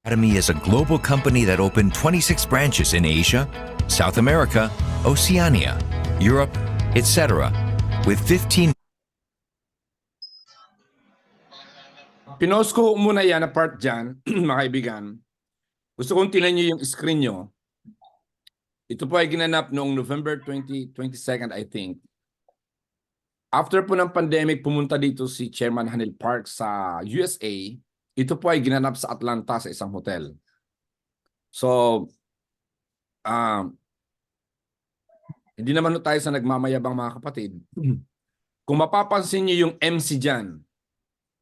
Atomy is a global company that opened 26 branches in Asia, South America, Oceania, Europe, etc., with 15. Pinost ko muna yan na part dyan, mga kaibigan. Gusto kong tingnan nyo yung screen nyo. Ito po ay ginanap noong November 22nd, I think. After po ng pandemic, pumunta dito si Chairman Hanil Park sa USA. Ito po ay ginanap sa Atlanta sa isang hotel. So, hindi naman tayo sa nagmamayabang mga kapatid. Kung mapapansin niyo yung MC dyan,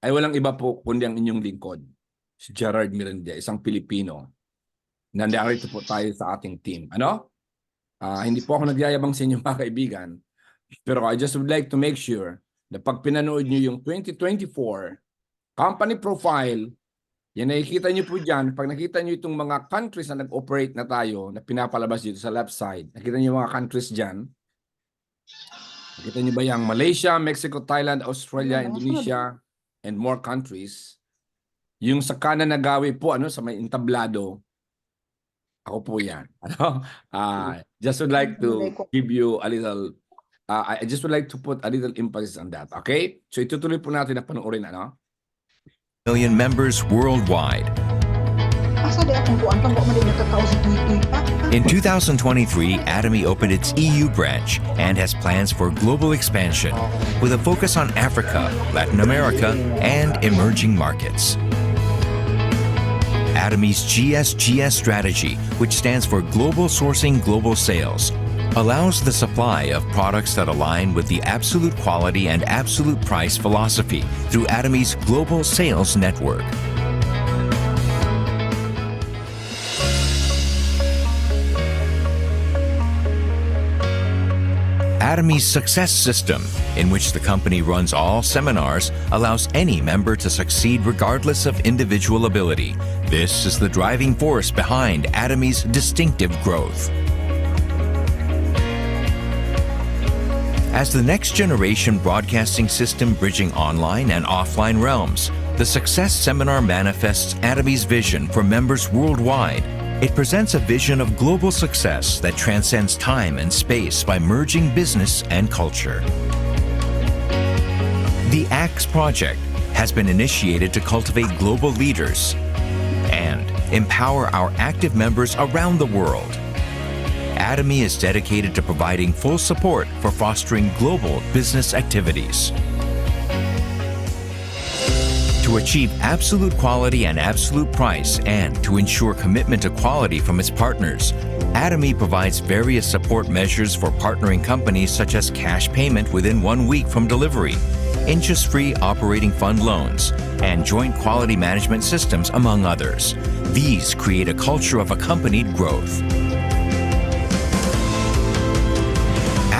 ay walang iba po kundi ang inyong lingkod. Si Gerard Miranda, isang Pilipino. Nandarito po tayo sa ating team. Ano? Hindi po ako nagyayabang sa inyo mga kaibigan. Pero I just would like to make sure na pag pinanood niyo yung 2024 company profile, yan nakikita niyo po dyan. Pag nakita niyo itong mga countries na nag-operate na tayo, na pinapalabas dito sa left side, nakita niyo yung mga countries dyan. Nakita niyo ba yung Malaysia, Mexico, Thailand, Australia, Indonesia, and more countries. Yung sa kanan na gawi po, sa may entablado, ako po yan. Just would like to give you a little, I just would like to put a little emphasis on that. Okay? So itutuloy po natin na panoorin, Million members worldwide. In 2023, Atomy opened its EU branch and has plans for global expansion with a focus on Africa, Latin America, and emerging markets. Atomy's GSGS strategy, which stands for Global Sourcing Global Sales, allows the supply of products that align with the absolute quality and absolute price philosophy through Atomy's global sales network. Atomy's success system, in which the company runs all seminars, allows any member to succeed regardless of individual ability. This is the driving force behind Atomy's distinctive growth. As the next generation broadcasting system bridging online and offline realms, the Success Seminar manifests Atomy's vision for members worldwide. It presents a vision of global success that transcends time and space by merging business and culture. The ACTS project has been initiated to cultivate global leaders and empower our active members around the world. Atomy is dedicated to providing full support for fostering global business activities. To achieve absolute quality and absolute price and to ensure commitment to quality from its partners, Atomy provides various support measures for partnering companies such as cash payment within 1 week from delivery, interest-free operating fund loans, and joint quality management systems, among others. These create a culture of accompanied growth.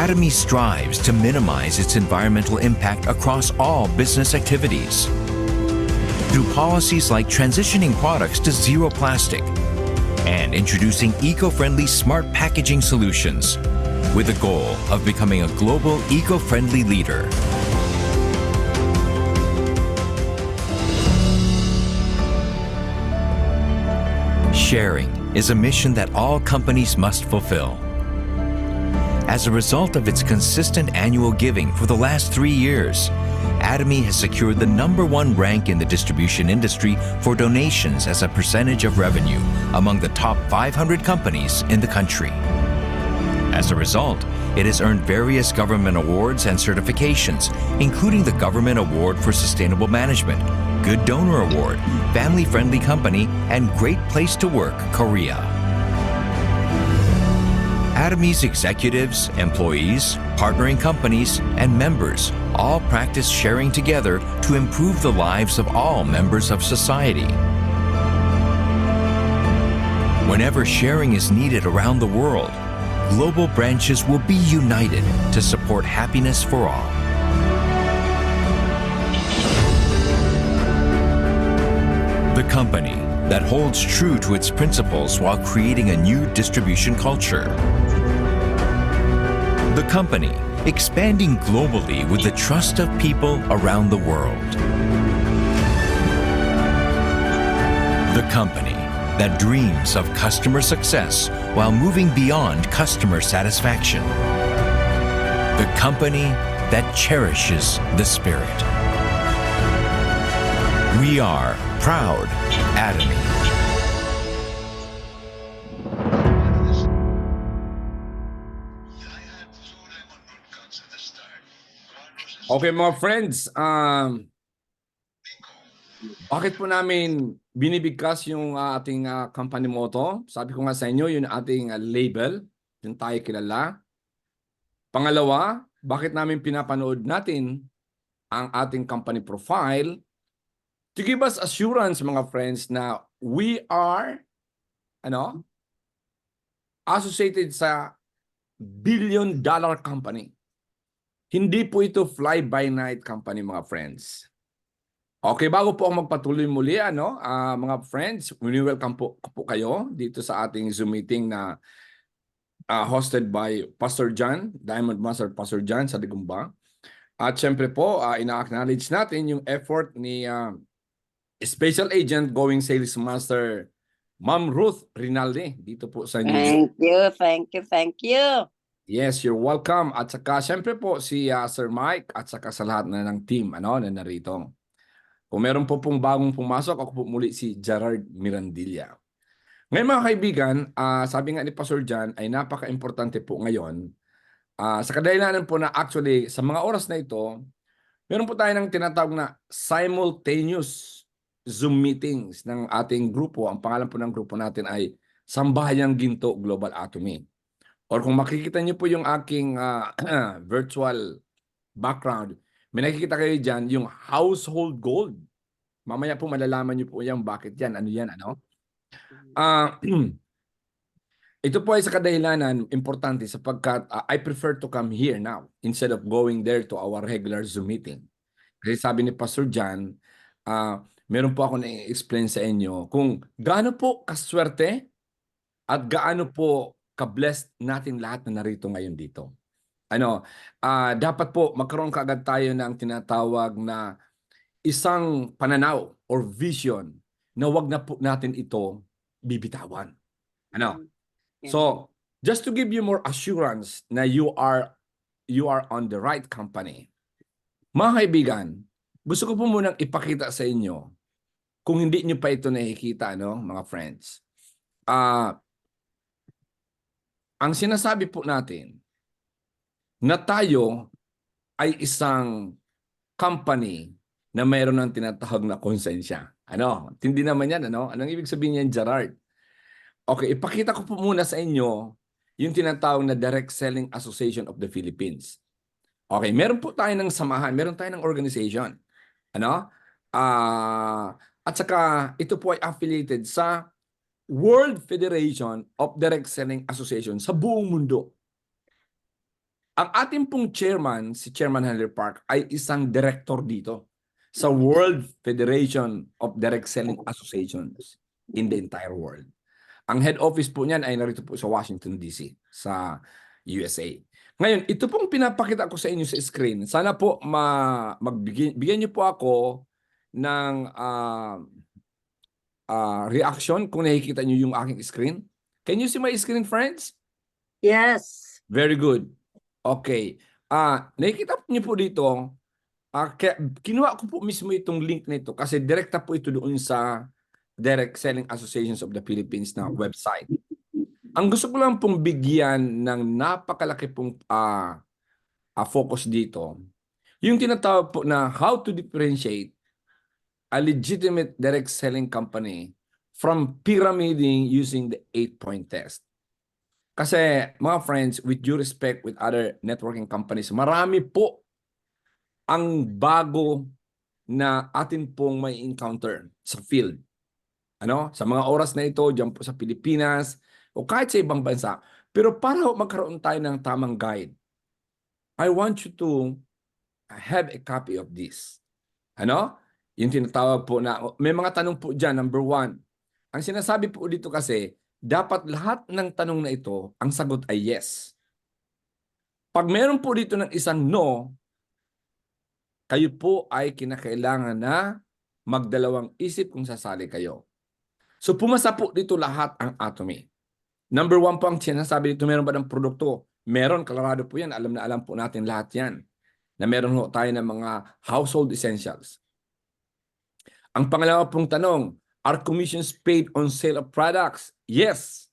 Atomy strives to minimize its environmental impact across all business activities. Through policies like transitioning products to zero plastic and introducing eco-friendly smart packaging solutions with the goal of becoming a global eco-friendly leader. Sharing is a mission that all companies must fulfill. As a result of its consistent annual giving for the last 3 years, Atomy has secured the #1 rank in the distribution industry for donations as a percentage of revenue among the top 500 companies in the country. As a result, it has earned various government awards and certifications, including the Government Award for Sustainable Management, Good Donor Award, Family Friendly Company, and Great Place to Work, Korea. Atomy's executives, employees, partnering companies, and members all practice sharing together to improve the lives of all members of society. Whenever sharing is needed around the world, global branches will be united to support happiness for all. The company that holds true to its principles while creating a new distribution culture. The company expanding globally with the trust of people around the world. The company that dreams of customer success while moving beyond customer satisfaction. The company that cherishes the spirit. We are proud Atomy. Okay mga friends, bakit po namin binibigkas yung ating company motto? Sabi ko nga sa inyo, yun ating label, yung tayo kilala. Pangalawa, bakit namin pinapanood natin ang ating company profile? To give us assurance mga friends na we are associated sa billion-dollar company. Hindi po ito fly-by-night company, mga friends. Okay, bago po ako magpatuloy muli, mga friends, welcome po kayo dito sa ating Zoom meeting na hosted by Pastor John, Diamond Master Pastor John sa Digumba. At syempre po, ina-acknowledge natin yung effort ni Special Agent Going Sales Master Ma'am Ruth Rinaldi dito po sa New York. Thank you. Yes, you're welcome. At saka syempre po si Sir Mike at saka sa lahat na ng team na narito. Kung meron po pong bagong pumasok, ako po muli si Gerard Mirandilla. Ngayon mga kaibigan, sabi nga ni Pastor John ay napaka-importante po ngayon. Sa kadahilanan po na actually sa mga oras na ito, meron po tayo ng tinatawag na simultaneous Zoom meetings ng ating grupo. Ang pangalan po ng grupo natin ay Sambayang Ginto Global Atomy. Or kung makikita niyo po yung aking virtual background, may nakikita kayo dyan yung household gold. Mamaya po malalaman niyo po yan bakit yan. Ano yan, ito po ay sa kadahilanan importante sapagkat I prefer to come here now instead of going there to our regular Zoom meeting. Kasi sabi ni Pastor John, meron po ako na-explain sa inyo kung gaano po kaswerte at gaano po ka-blessed natin lahat na narito ngayon dito. Dapat po magkaroon kaagad tayo ng tinatawag na isang pananaw or vision na wag na po natin ito bibitawan. So, just to give you more assurance na you are on the right company. Mga kaibigan, gusto ko po munang ipakita sa inyo kung hindi nyo pa ito nakikita, mga friends. Ang sinasabi po natin na tayo ay isang company na mayroon ng tinatawag na konsensya. Tindi naman yan, Anong ibig sabihin niyan, Gerard? Okay, ipakita ko po muna sa inyo yung tinatawag na Direct Selling Association of the Philippines. Okay, meron po tayo ng samahan, meron tayo ng organization. At saka ito po ay affiliated sa World Federation of Direct Selling Association sa buong mundo. Ang ating pong chairman, si Chairman Henry Park, ay isang director dito sa World Federation of Direct Selling Associations in the entire world. Ang head office po niyan ay narito po sa Washington, D.C. sa USA. Ngayon, ito pong pinapakita ko sa inyo sa screen. Sana po bigyan niyo po ako ng reaction kung nakikita niyo yung aking screen. Can you see my screen, friends? Yes. Very good. Okay. Nakikita niyo po dito, kinuha ko po mismo itong link nito kasi direkta po ito doon sa Direct Selling Associations of the Philippines na website. Ang gusto ko lang pong bigyan ng napakalaki pong focus dito, yung tinatawag po na how to differentiate a legitimate direct selling company from pyramiding using the 8-point test. Kasi mga friends, with due respect with other networking companies, marami po ang bago na atin pong may encounter sa field. Sa mga oras na ito, dyan po sa Pilipinas, o kahit sa ibang bansa. Pero para magkaroon tayo ng tamang guide, I want you to have a copy of this. Yung tinatawag po na, may mga tanong po dyan, number 1. Ang sinasabi po dito kasi, dapat lahat ng tanong na ito, ang sagot ay yes. Pag meron po dito ng isang no, kayo po ay kinakailangan na magdalawang isip kung sasali kayo. So pumasa po dito lahat ang Atomy. Number 1 po ang sinasabi dito, meron ba ng produkto? Meron, kalarado po yan. Alam na alam po natin lahat yan. Na meron ho tayo ng mga household essentials. Ang pangalawa pong tanong, are commissions paid on sale of products? Yes.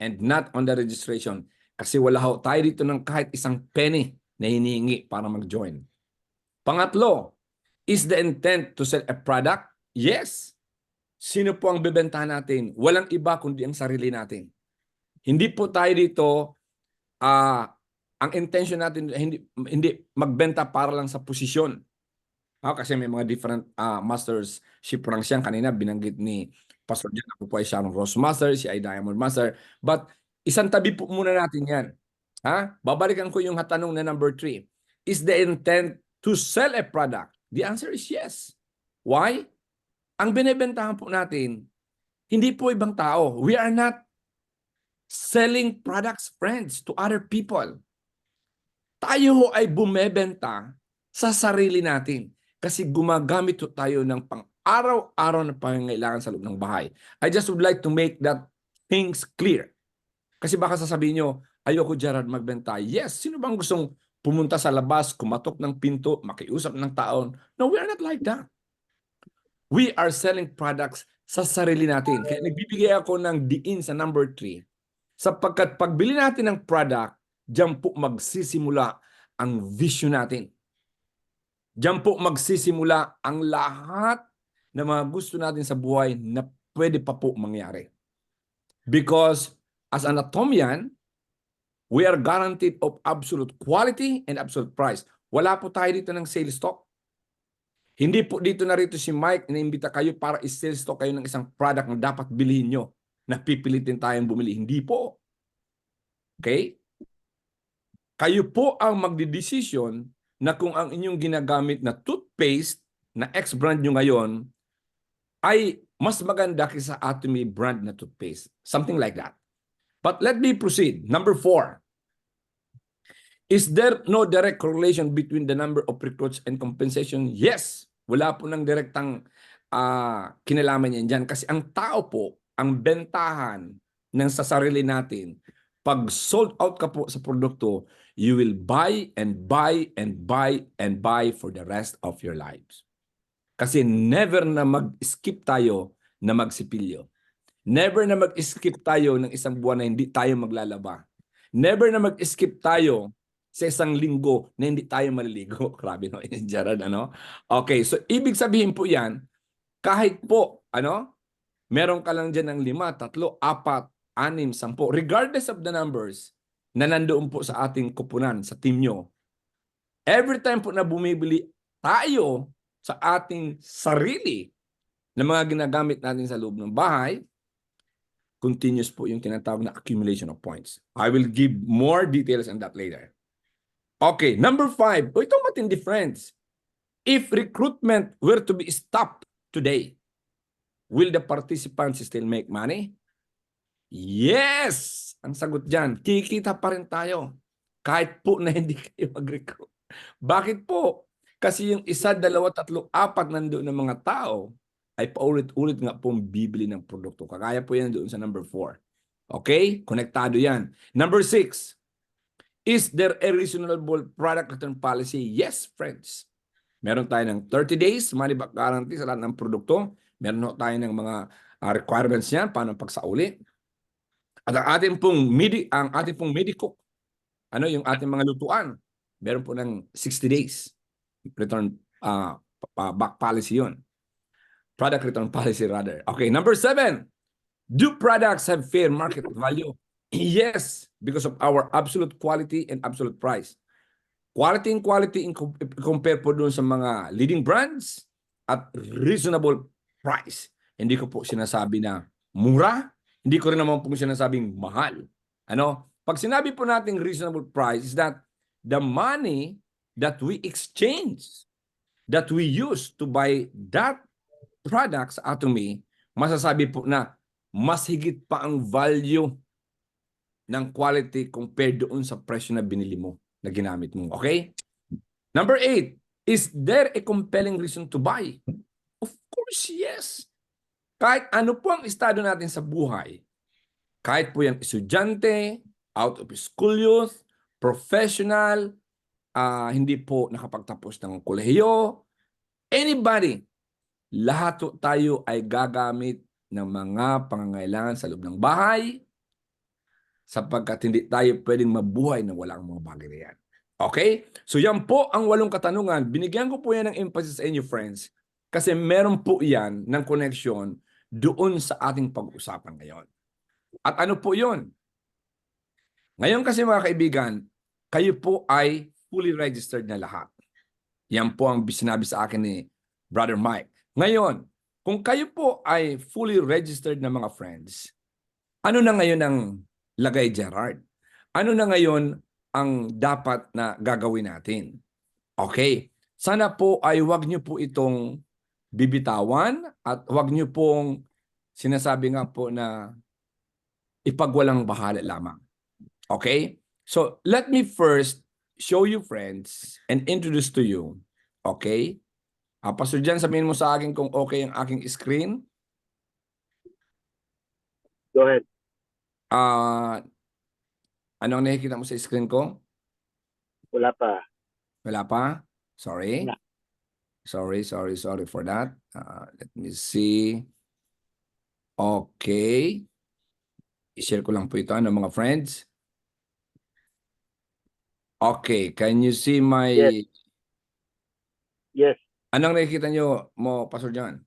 And not on the registration. Kasi wala ho tayo dito ng kahit isang penny na hinihingi para mag-join. Pangatlo, is the intent to sell a product? Yes. Sino po ang bebentahan natin? Walang iba kundi ang sarili natin. Hindi po tayo dito, ang intention natin, hindi magbenta para lang sa posisyon. Kasi may mga different mastership ranks yan. Kanina binanggit ni Pastor Jan, ako po ay Sharon Rose Master, si ay Diamond Master. But isang tabi po muna natin yan. Babalikan ko yung tanong na number 3. Is the intent to sell a product? The answer is yes. Why? Ang binibentahan po natin, hindi po ibang tao. We are not selling products, friends, to other people. Tayo ho ay bumebenta sa sarili natin kasi gumagamit ho tayo ng pang-araw-araw na pangangailangan sa loob ng bahay. I just would like to make that things clear. Kasi baka sasabihin nyo, ayoko Gerard magbenta. Yes, sino bang gustong pumunta sa labas, kumatok ng pinto, makiusap ng taon? No, we are not like that. We are selling products sa sarili natin. Kaya nagbibigay ako ng diin sa number 3. Sapagkat pagbili natin ng product, diyan po magsisimula ang vision natin. Diyan po magsisimula ang lahat na mga gusto natin sa buhay na pwede pa po mangyari. Because as an Atomian, we are guaranteed of absolute quality and absolute price. Wala po tayo dito ng sales stock. Hindi po dito narito si Mike, iniimbita kayo para i-sales stock kayo ng isang product na dapat bilhin nyo na pipilitin tayong bumili. Hindi po. Okay? Kayo po ang magdidesisyon na kung ang inyong ginagamit na toothpaste na ex-brand nyo ngayon ay mas maganda kaysa Atomy brand na toothpaste. Something like that. But let me proceed. Number 4. Is there no direct correlation between the number of recruits and compensation? Yes. Wala po ng direktang kinalaman yan dyan. Kasi ang tao po, ang bentahan ng sa sarili natin, pag sold out ka po sa produkto, you will buy and buy and buy and buy for the rest of your lives. Kasi never na mag-skip tayo na magsipilyo. Never na mag-skip tayo ng isang buwan na hindi tayo maglalaba. Never na mag-skip tayo sa isang linggo na hindi tayo maliligo. Grabe no, Gerard, ano? Okay, so ibig sabihin po yan, kahit po, meron ka lang dyan ng 5, 3, 4, 6, 10, regardless of the numbers na nandoon po sa ating kupunan, sa team nyo, every time po na bumibili tayo sa ating sarili na mga ginagamit natin sa loob ng bahay, continuous po yung tinatawag na accumulation of points. I will give more details on that later. Okay, number 5. Ito matindi, friends. If recruitment were to be stopped today, will the participants still make money? Yes! Ang sagot dyan, kikita pa rin tayo. Kahit po na hindi kayo mag-recruit. Bakit po? Kasi yung 1, 2, 3, 4 nandoon ng mga tao ay paulit-ulit nga pong bibili ng produkto. Kagaya po yan doon sa number 4. Okay? Konektado yan. Number 6. Is there a reasonable product return policy? Yes, friends. Meron tayo ng 30 days money back guarantee sa lahat ng produkto. Meron tayo ng mga requirements niyan paano pagsauli. At ang ating pong Medicook, yung ating mga lutuan, meron po ng 60 days return back policy yun. Product return policy rather. Okay, number 7. Do products have fair market value? Yes, because of our absolute quality and absolute price. Quality compare po doon sa mga leading brands at reasonable price. Hindi ko po sinasabi na mura, hindi ko rin naman po sinasabing mahal. Pag sinabi po natin reasonable price is that the money that we exchange, that we use to buy that product sa Atomy, masasabi po na mas higit pa ang value ng quality compared doon sa presyo na binili mo, na ginamit mo. Okay? Number 8, is there a compelling reason to buy? Of course, yes. Kahit ano po ang estado natin sa buhay, kahit po yung estudyante, out of school youth, professional, hindi po nakapagtapos ng kolehiyo, anybody, lahat tayo ay gagamit ng mga pangangailangan sa loob ng bahay sapagkat hindi tayo pwedeng mabuhay na wala ang mga bagay na yan. Okay? So yan po ang 8 katanungan. Binigyan ko po yan ng emphasis sa inyo, friends, kasi meron po yan ng connection doon sa ating pag-usapan ngayon. At ano po yun? Ngayon kasi mga kaibigan, kayo po ay fully registered na lahat. Yan po ang sinabi sa akin ni Brother Mike. Ngayon, kung kayo po ay fully registered na mga friends, ano na ngayon ang lagay, Gerard? Ano na ngayon ang dapat na gagawin natin? Okay. Sana po ay wag niyo po itong bibitawan at wag niyo pong sinasabi nga po na ipagwalang bahala lamang. Okay? So, let me first show you, friends, and introduce to you. Okay? Pastor Jan, sabihin mo sa akin kung okay ang aking screen. Go ahead. Ano ang nakikita mo sa screen ko? Wala pa. Wala pa? Sorry. Wala. Sorry for that. Let me see. Okay. I-share ko lang po ito, mga friends. Okay, can you see my... Yes. Yes. Anong nakikita nyo mo, Pastor John?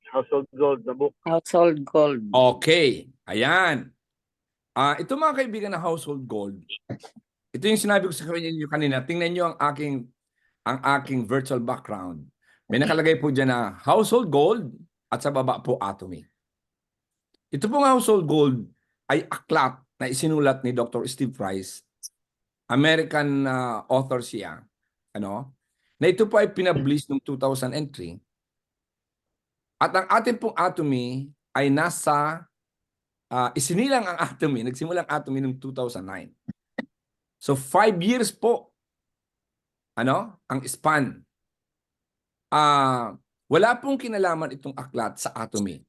Household gold na book. Household gold. Okay, ayan. Ito mga kaibigan na household gold. Ito yung sinabi ko sa inyo kanina. Tingnan nyo ang aking virtual background. May nakalagay po dyan na household gold at sa baba po atomy. Ito pong household gold ay aklat na isinulat ni Dr. Steve Price. American author siya. Ano? Na ito po ay pinablish noong 2003. At ang ating pong atomy ay nasa, isinilang ang atomy, nagsimulang atomy noong 2009. So 5 years po, ang span. Wala pong kinalaman itong aklat sa atomy.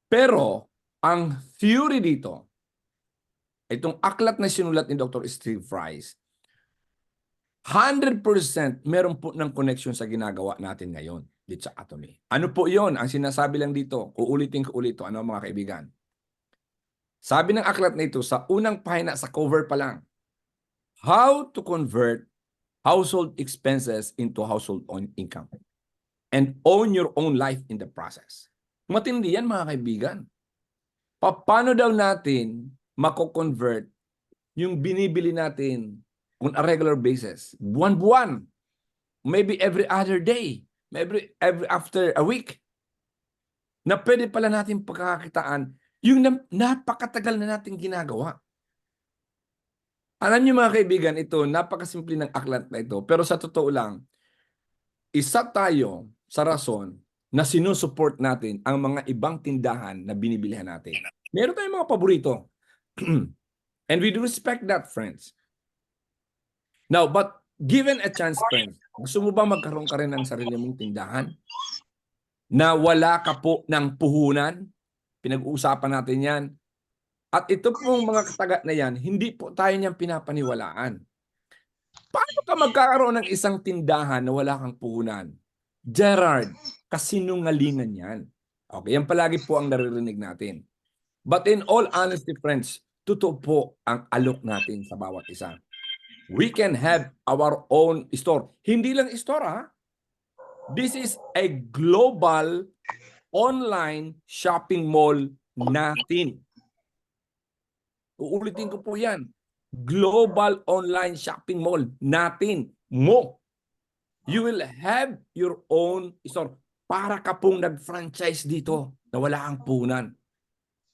Pero, ang theory dito, itong aklat na sinulat ni Dr. Steve Price, 100% meron po ng connection sa ginagawa natin ngayon dito sa atomy. Ano po yon? Ang sinasabi lang dito, uulitin ko ulit ito, mga kaibigan? Sabi ng aklat na ito, sa unang pahina, sa cover pa lang, how to convert household expenses into household income and own your own life in the process. Matindi yan, mga kaibigan. Paano daw natin mako-convert yung binibili natin on a regular basis, buwan-buwan, maybe every other day, maybe every after a week, na pwede pala natin pagkakakitaan yung napakatagal na natin ginagawa. Alam niyo mga kaibigan, ito, napakasimple ng aklat na ito, pero sa totoo lang, isa tayo sa rason na sinusupport natin ang mga ibang tindahan na binibilihan natin. Meron tayong mga paborito. And we do respect that, friends. Now, but given a chance, friends, gusto mo ba magkaroon ka rin ng sarili mong tindahan? Na wala ka po ng puhunan? Pinag-uusapan natin yan. At ito pong mga kataga na yan, hindi po tayo niyang pinapaniwalaan. Paano ka magkakaroon ng isang tindahan na wala kang puhunan? Gerard, kasinungalingan yan. Okay, yan palagi po ang naririnig natin. But in all honesty, friends, totoo po ang alok natin sa bawat isa. We can have our own store. Hindi lang store, ha? This is a global online shopping mall natin. Uulitin ko po yan. Global online shopping mall natin. Mo. You will have your own store. Para ka pong nag-franchise dito na wala kang puhunan.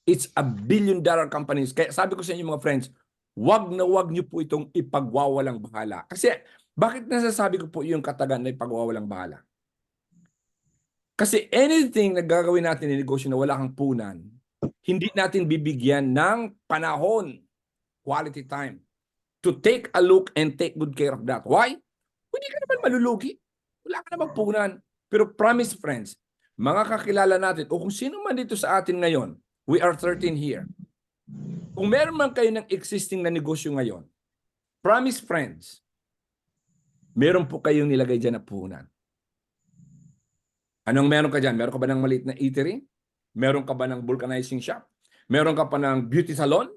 It's a billion-dollar company. Kaya sabi ko sa inyo mga friends, wag na wag niyo po itong ipagwawalang bahala. Kasi bakit nasasabi ko po yung katagan na ipagwawalang bahala? Kasi anything na gagawin natin ng negosyo na wala kang punan, hindi natin bibigyan ng panahon, quality time, to take a look and take good care of that. Why? Hindi ka naman malulugi. Wala ka naman punan. Pero promise, friends, mga kakilala natin, o kung sino man dito sa atin ngayon, we are 13 here. Kung meron man kayo ng existing na negosyo ngayon, promise friends, meron po kayong nilagay dyan na puhunan. Anong meron ka dyan? Meron ka ba ng maliit na eatery? Meron ka ba ng vulcanizing shop? Meron ka pa ng beauty salon?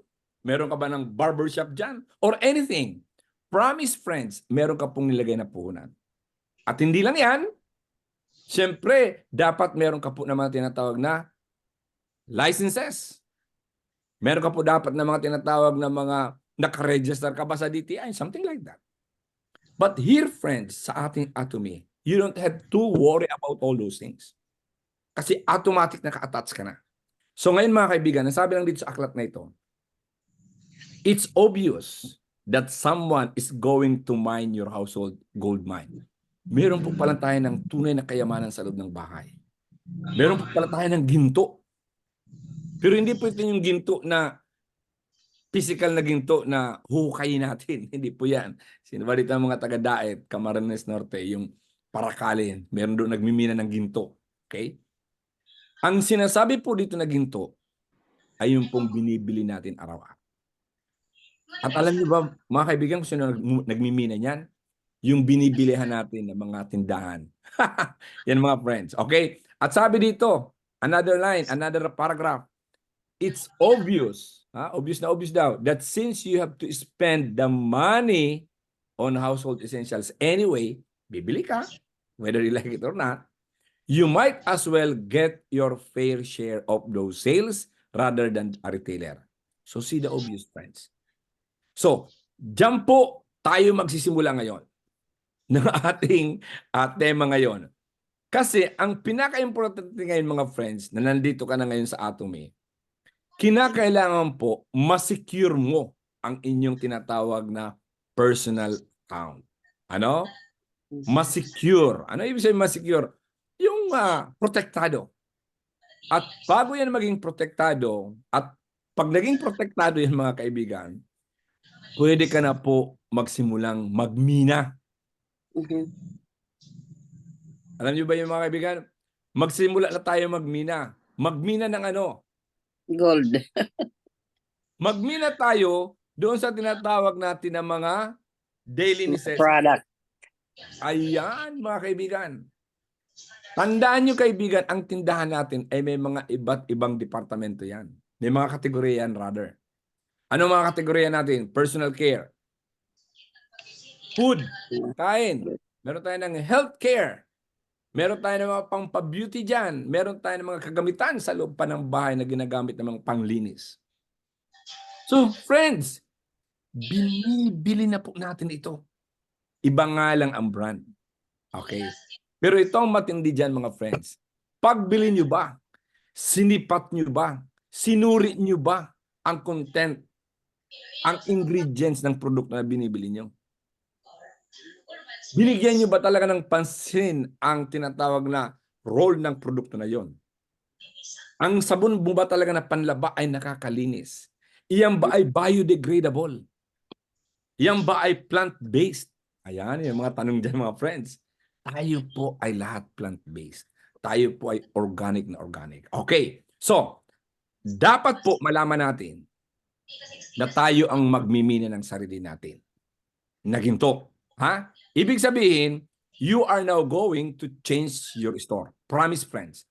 Meron ka ba ng barber shop dyan? Or anything. Promise friends, meron ka pong nilagay na puhunan. At hindi lang yan, siyempre, dapat meron ka po na mga tinatawag na licenses. Meron ka po dapat na mga tinatawag na mga nakaregister ka ba sa DTI? Something like that. But here, friends, sa ating Atomy, you don't have to worry about all those things. Kasi automatic naka-attach ka na. So ngayon mga kaibigan, nasabi lang dito sa aklat na ito, it's obvious that someone is going to mine your household gold mine. Meron po pala tayo ng tunay na kayamanan sa loob ng bahay. Meron po pala tayo ng ginto. Pero hindi po ito yung ginto na physical na ginto na hukayin natin. Hindi po yan. Sino ba dito ang mga taga-Daet, Camarines Norte, yung Parakalin, meron doon nagmimina ng ginto. Okay? Ang sinasabi po dito na ginto ay yung pong binibili natin araw-araw. At alam niyo ba, mga kaibigan, kung sino nagmimina niyan? Yung binibilihan natin ng mga tindahan. Yan mga friends. Okay? At sabi dito, another line, another paragraph. It's obvious, obvious na obvious daw, that since you have to spend the money on household essentials anyway, bibili ka, whether you like it or not, you might as well get your fair share of those sales rather than a retailer. So see the obvious, friends. So, dyan po tayo magsisimula ngayon ng ating tema ngayon. Kasi ang pinaka-importante ngayon mga friends na nandito ka na ngayon sa Atomy, kinakailangan po ma-secure mo ang inyong tinatawag na personal account. Ano? Ma-secure. Ano ibig sabihin ma-secure? Yung protektado. At bago yan maging protektado, at pag naging protektado yan mga kaibigan, pwede ka na po magsimulang magmina. Alam niyo ba yung mga kaibigan? Magsimula na tayo magmina. Magmina ng ano? Gold. Magmina tayo doon sa tinatawag natin na mga daily necessities. Product. Ayan, mga kaibigan. Tandaan nyo, kaibigan, ang tindahan natin ay may mga iba't ibang departamento yan. May mga kategorya yan, rather. Ano mga kategorya natin? Personal care. Food. Kain. Meron tayo ng health care. Meron tayo ng mga pang-beauty dyan. Meron tayo ng mga kagamitan sa loob pa ng bahay na ginagamit ng mga panglinis. So, friends, binibili na po natin ito. Iba nga lang ang brand. Okay? Pero ito ang matindi dyan, mga friends. Pagbili nyo ba? Sinipat nyo ba? Sinuri nyo ba ang content, ang ingredients ng produkto na binibili nyo? Binigyan nyo ba talaga ng pansin ang tinatawag na role ng produkto na yon? Ang sabon mo ba talaga na panlaba ay nakakalinis? Iyan ba ay biodegradable? Iyan ba ay plant-based? Ayan, yung mga tanong dyan mga friends. Tayo po ay lahat plant-based. Tayo po ay organic na organic. Okay, so, dapat po malaman natin na tayo ang magmimina ng sarili natin. Naginto. Ha? Ibig sabihin, you are now going to change your store. Promise, friends.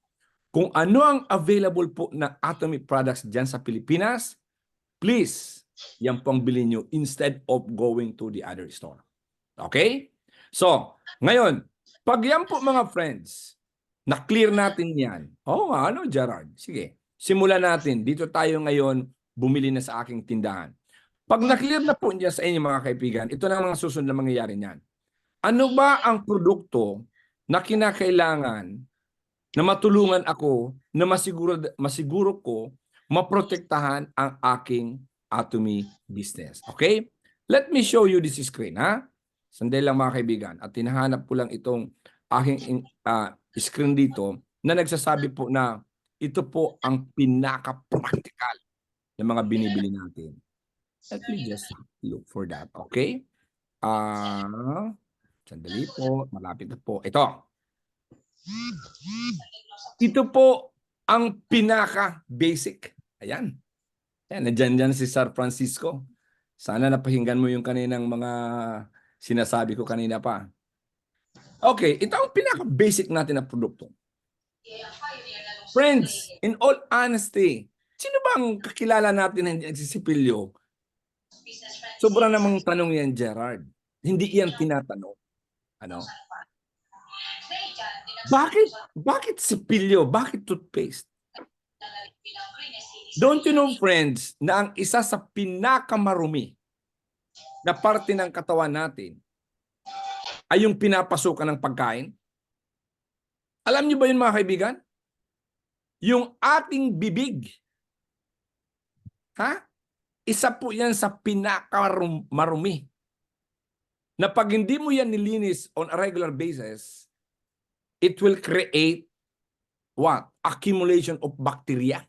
Kung ano ang available po na Atomy products dyan sa Pilipinas, please, yan pong bilhin nyo instead of going to the other store. Okay? So, ngayon, pag yan po mga friends, na-clear natin yan. Oo nga, ano Gerard? Sige, simulan natin. Dito tayo ngayon, bumili na sa aking tindahan. Pag na-clear na po niya sa inyo mga kaibigan, ito na ang mga susunod na mangyayari niyan. Ano ba ang produkto na kinakailangan na matulungan ako na masiguro ko maprotektahan ang aking Atomy business? Okay? Let me show you this screen, ha? Sandali lang mga kaibigan. At hinahanap ko lang itong aking screen dito na nagsasabi po na ito po ang pinaka-practical ng mga binibili natin. Let me just look for that. Okay? Sandali po. Malapit na po. Ito. Ito po ang pinaka-basic. Ayan. Ayan, nandyan si Sir Francisco. Sana napakinggan mo yung kaninang mga sinasabi ko kanina pa. Okay, ito ang pinaka-basic natin na produkto. Friends, in all honesty, sino bang kakilala natin na hindi nagsisipilyo? Sobra namang tanong yan, Gerard. Hindi yan tinatanong. Ano? Bakit sipilyo? Bakit toothpaste? Don't you know, friends, na ang isa sa pinakamarumi na parte ng katawan natin ay yung pinapasukan ng pagkain? Alam niyo ba yun, mga kaibigan? Yung ating bibig. Ha? Isa po yan sa pinakamarumi. Na pag hindi mo yan nilinis on a regular basis, it will create what? Accumulation of bacteria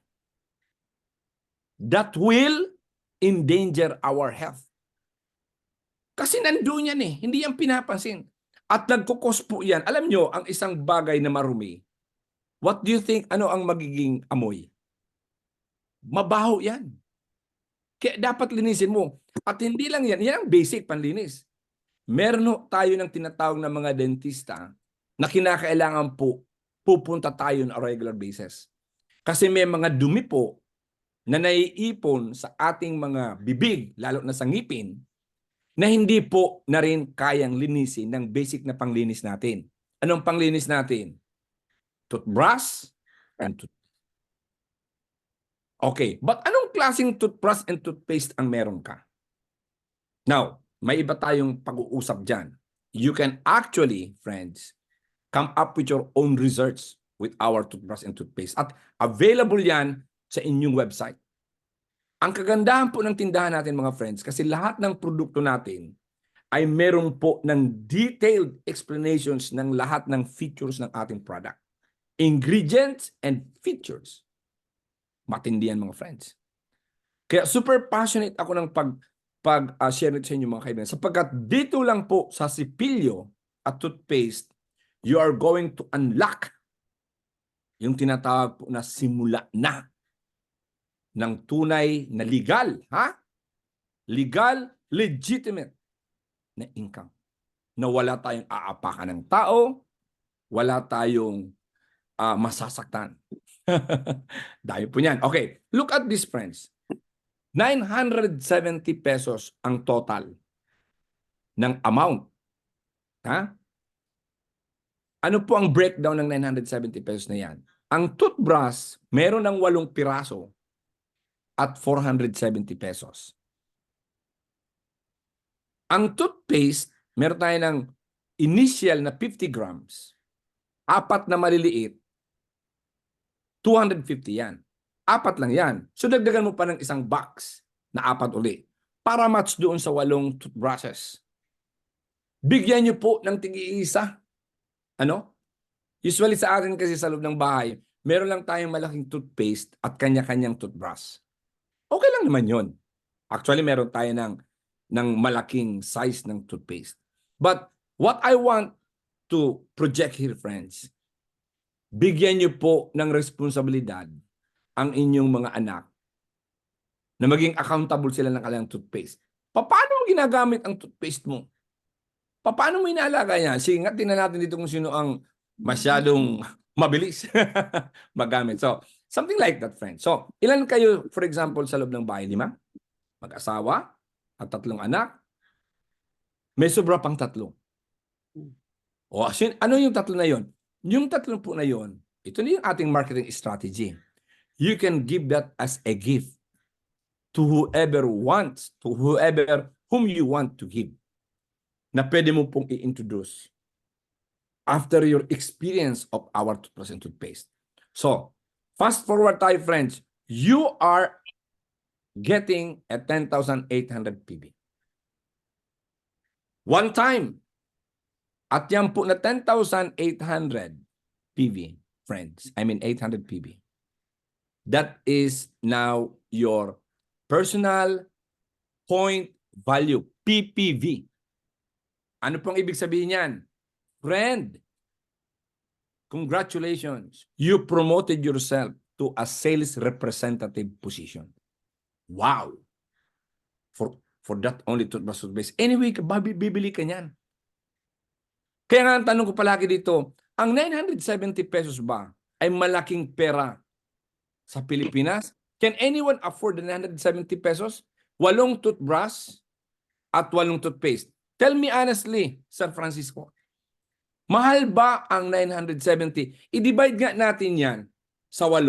that will endanger our health. Kasi nandoon yan eh. Hindi yan pinapansin. At nagkukos po yan. Alam nyo, ang isang bagay na marumi, what do you think, ano ang magiging amoy? Mabaho yan. Kaya dapat linisin mo. At hindi lang yan. Yan ang basic panlinis. Meron tayo ng tinatawag na mga dentista na kinakailangan po pupunta tayo on a regular basis. Kasi may mga dumi po na naiipon sa ating mga bibig, lalo na sa ngipin, na hindi po na rin kayang linisin ng basic na panglinis natin. Anong panglinis natin? Toothbrush and toothpaste. Okay, but anong klaseng toothbrush and toothpaste ang meron ka? Now, may iba tayong pag-uusap dyan. You can actually, friends, come up with your own research with our toothbrush and toothpaste. At available yan sa inyong website. Ang kagandahan po ng tindahan natin, mga friends, kasi lahat ng produkto natin ay meron po ng detailed explanations ng lahat ng features ng ating product. Ingredients and features. Matindi yan, mga friends. Kaya super passionate ako ng pag-share sa inyo, mga kaibigan. Sapagkat dito lang po sa sipilyo at toothpaste, you are going to unlock yung tinatawag po na simula na ng tunay na legal, ha? Legal, legitimate na income. Na wala tayong aapakan ng tao, wala tayong masasaktan. Dahil po niyan. Okay, look at this, friends. 970 pesos ang total ng amount. Ha? Ano po ang breakdown ng 970 pesos na yan? Ang toothbrush, meron ng 8 piraso at 470 pesos. Ang toothpaste, meron tayo ng initial na 50 grams, 4 na maliliit, 250 yan. 4 lang yan. So dagdagan mo pa ng isang box na 4 uli para match doon sa 8 toothbrushes. Bigyan nyo po ng tig-iisa. Ano? Usually sa atin kasi sa loob ng bahay, meron lang tayong malaking toothpaste at kanya-kanyang toothbrush. Okay lang naman yon. Actually, meron tayo ng malaking size ng toothpaste. But what I want to project here, friends, bigyan nyo po ng responsibilidad ang inyong mga anak na maging accountable sila ng kanilang toothpaste. Paano mo ginagamit ang toothpaste mo? Paano mo inaalaga yan? Sige nga, tingnan natin dito kung sino ang masyadong mabilis magamit. So, something like that, friend. So, ilan kayo, for example, sa loob ng bahay? 5? Mag-asawa at 3 anak. May sobra pang 3. O, ano yung 3 na yon? Yung 3 po na yon, ito na yung ating marketing strategy. You can give that as a gift to whoever wants, to whoever whom you want to give. Na pwede mo pong i-introduce after your experience of our toothbrush and toothpaste. So, fast forward tayo, friends. You are getting a 10,800 PB. One time. At yan po na 10,800 PB, friends. I mean 800 PB. That is now your personal point value, PPV. Ano pong ibig sabihin yan? Friend, Congratulations. You promoted yourself to a sales representative position. Wow. For that only toothpaste. Anyway, bibili ka niyan. Kaya nga ang tanong ko palagi dito, ang 970 pesos ba ay malaking pera sa Pilipinas? Can anyone afford the 970 pesos? 8 toothbrush at 8 toothpaste. Tell me honestly, Sir Francisco, mahal ba ang 970? I-divide nga natin yan sa 8.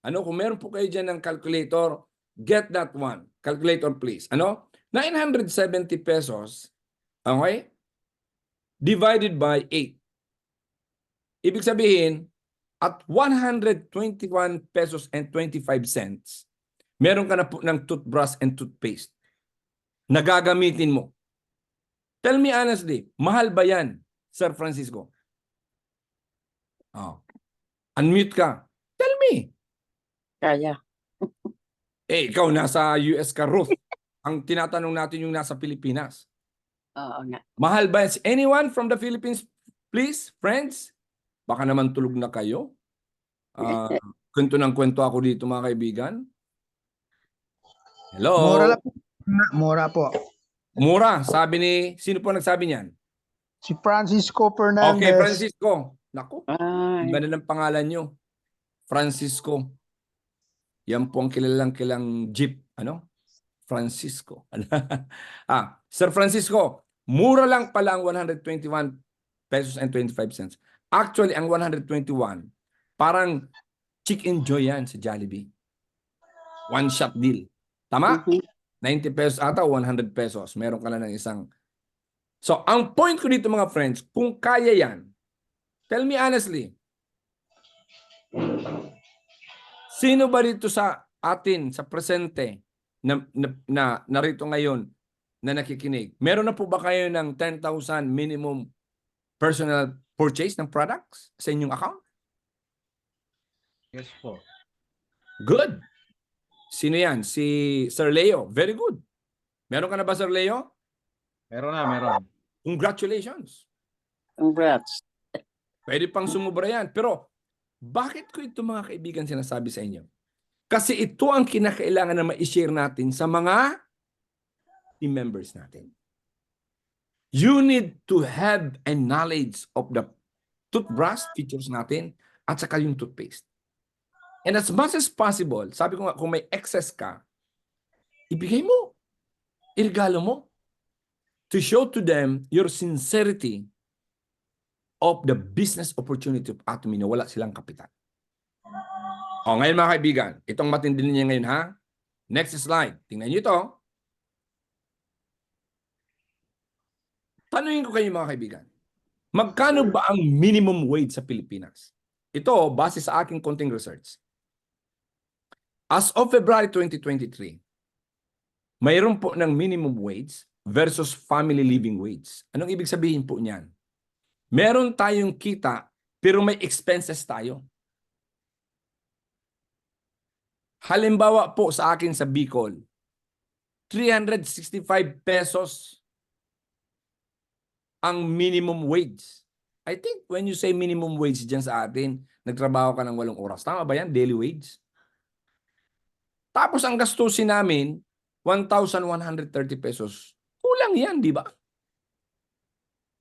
Ano, kung meron po kayo dyan ng calculator, get that one. Calculator please. Ano? 970 pesos, okay? Divided by 8. Ibig sabihin, at 121 pesos and 25 cents, meron ka na po ng toothbrush and toothpaste na gagamitin mo. Tell me honestly, mahal ba yan, Sir Francisco? Oh. Unmute ka. Tell me. Kaya. Ikaw nasa US ka, Ruth. Ang tinatanong natin yung nasa Pilipinas. Oo nga. Mahal ba yan? Anyone from the Philippines, please, friends? Baka naman tulog na kayo. Kwento ng kwento ako dito, mga kaibigan. Hello? Mura lang po. Mura po. Mura, sabi ni, sino po nagsabi niyan? Si Francisco Fernandez. Okay, Francisco. Naku, ang Ay, ganda ng pangalan nyo. Francisco. Yan po ang kilalang jeep. Ano? Francisco. Sir Francisco, mura lang pala ang 121 pesos and 25 cents. Actually, ang 121, parang chicken joy yan sa Jollibee. One-shot deal. Tama? mhm. 90 pesos ata, 100 pesos. Meron ka na ng isang. So, ang point ko dito mga friends, kung kaya yan, tell me honestly, sino ba dito sa atin, sa presente, na narito ngayon, na nakikinig? Meron na po ba kayo ng 10,000 minimum personal purchase ng products sa inyong account? Yes po. Good. Sino yan? Si Sir Leo. Very good. Meron ka na ba, Sir Leo? Meron na, meron. Congratulations. Congrats. Pwede pang sumubra yan. Pero, bakit ko ito mga kaibigan sinasabi sa inyo? Kasi ito ang kinakailangan na ma-share natin sa mga team members natin. You need to have a knowledge of the toothbrush features natin at saka yung toothpaste. And as much as possible, sabi ko nga, kung may excess ka, ibigay mo. Irigalo mo. To show to them your sincerity of the business opportunity of Atomy na wala silang kapital. O, ngayon mga kaibigan, itong matindi niya ngayon ha. Next slide. Tingnan niyo ito. Tanungin ko kayo mga kaibigan. Magkano ba ang minimum wage sa Pilipinas? Ito, base sa aking konting research. As of February 2023, mayroon po ng minimum wage versus family living wage. Anong ibig sabihin po niyan? Meron tayong kita, pero may expenses tayo. Halimbawa po sa akin sa Bicol, 365 pesos ang minimum wage. I think when you say minimum wage dyan sa atin, nagtrabaho ka ng 8 oras. Tama ba yan? Daily wage? Tapos ang gastusin namin, 1,130 pesos. Kulang yan, di ba?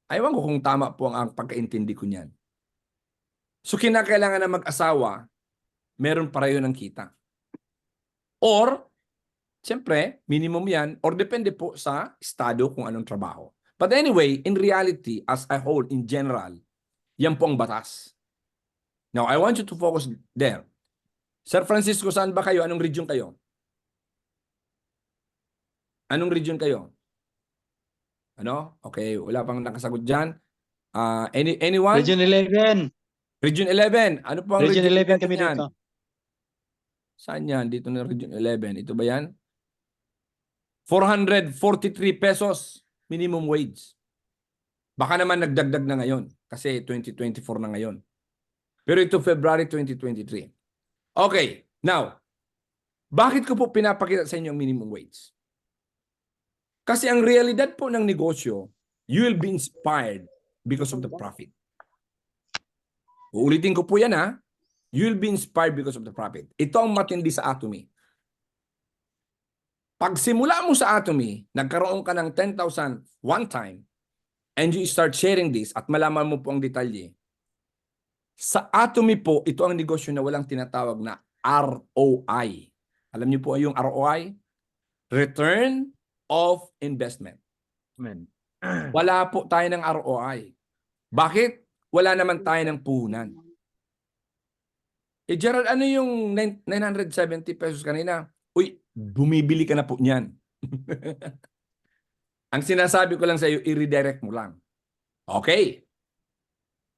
Ayaw ko kung tama po ang pagkaintindi ko niyan. So kinakailangan na mag-asawa, meron pareho ng kita. Or, siyempre, minimum yan, or depende po sa estado kung anong trabaho. But anyway, in reality, as a whole, in general, yan po ang batas. Now, I want you to focus there. Sir Francisco, saan ba kayo? Anong region kayo? Anong region kayo? Ano? Okay, wala pang nakasagot dyan. Anyone? Region 11. Region 11. Ano po ang Region 11 kami yan? dito. Saan yan? Dito na Region 11. Ito ba yan? 443 pesos minimum wage. Baka naman nagdagdag na ngayon kasi 2024 na ngayon. Pero ito February 2023. Okay, now, bakit ko po pinapakita sa inyo ang minimum wage? Kasi ang realidad po ng negosyo, you will be inspired because of the profit. Uulitin ko po yan ha. You'll be inspired because of the profit. Ito ang matindi sa Atomy. Pag simula mo sa Atomy, nagkaroon ka ng 10,000 one time, and you start sharing this at malaman mo po ang detalye, sa Atomy po, ito ang negosyo na walang tinatawag na ROI. Alam niyo po yung ROI? Return of Investment. Amen. Wala po tayo ng ROI. Bakit? Wala naman tayo ng puhunan. Eh Gerald, ano yung 970 pesos kanina? Uy, bumibili ka na po niyan. Ang sinasabi ko lang sa iyo, i-redirect mo lang. Okay.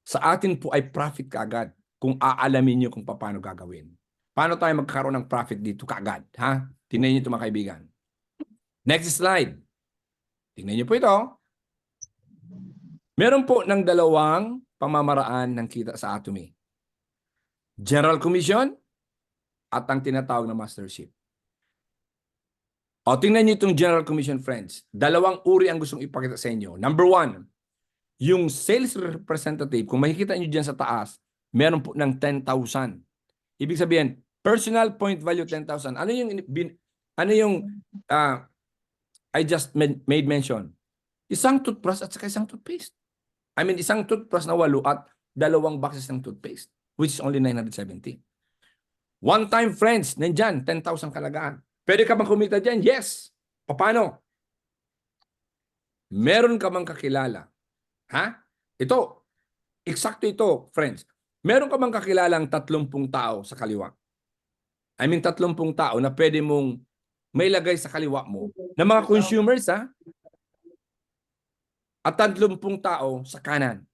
Sa atin po ay profit kaagad kung aalamin niyo kung paano gagawin. Paano tayo magkaroon ng profit dito kaagad? Ha? Tingnan niyo ito mga kaibigan. Next slide. Tingnan niyo po ito. Meron po ng dalawang pamamaraan ng kita sa Atomy. General Commission at ang tinatawag na Mastership. O, tingnan niyo itong General Commission, friends. Dalawang uri ang gustong ipakita sa inyo. Number one, yung sales representative, kung makikita niyo dyan sa taas, meron po ng 10,000. Ibig sabihin, personal point value 10,000. Ano yung I just made mention? Isang toothbrush at saka isang toothpaste. I mean, isang toothbrush na 8 at 2 boxes ng toothpaste, which is only 970. One time, friends, nandyan, 10,000 kalagaan. Pwede ka bang kumita dyan? Yes. Paano? Meron ka bang kakilala? Ha? Ito. Eksakto ito, friends. Meron ka bang kakilalang 30 tao sa kaliwa? I mean, 30 tao na pwede mong may lagay sa kaliwa mo na mga consumers, ha? At 30 tao sa kanan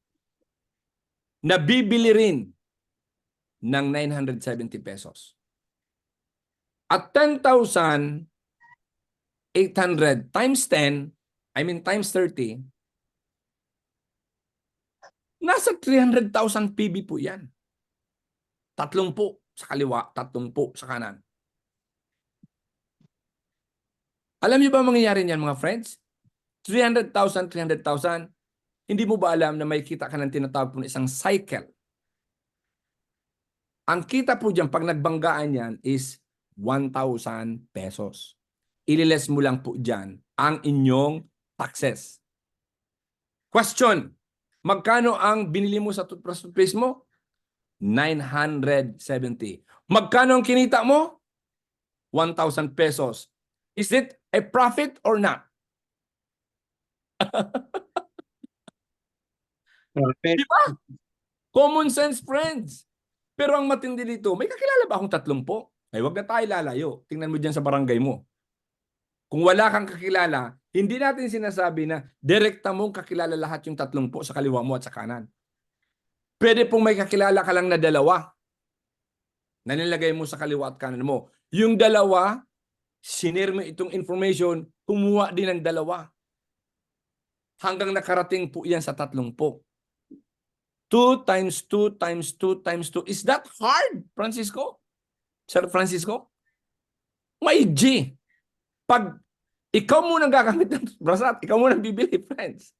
na bibili rin ng 970 pesos. At 10,800 times 10, I mean times 30, nasa 300,000 PB po yan. 30 sa kaliwa, 30 sa kanan. Alam niyo ba mangyayari niyan mga friends? 300,000, 300,000, hindi mo ba alam na may kita ka ng tinatawag po na isang cycle? Ang kita po dyan, pag nagbanggaan yan, is 1,000 pesos. Ililes mo lang po dyan ang inyong taxes. Question, magkano ang binili mo sa toothpaste mo? 970. Magkano ang kinita mo? 1,000 pesos. Is it a profit or not? Di ba? Common sense, friends. Pero ang matindi dito, may kakilala ba akong 30? Ay, wag na tayo lalayo. Tingnan mo dyan sa barangay mo. Kung wala kang kakilala, hindi natin sinasabi na direkta mong kakilala lahat yung 30 sa kaliwa mo at sa kanan. Pwede pong may kakilala ka lang na 2 na nilagay mo sa kaliwa at kanan mo. Yung 2, sinare mo itong information, kumuha din ng 2. Hanggang nakarating po yan sa 30. 2 times 2 times 2 times 2. Is that hard, Francisco? Sir Francisco? May G. Pag ikaw muna gagamit ng toothbrush at ikaw muna bibili, friends,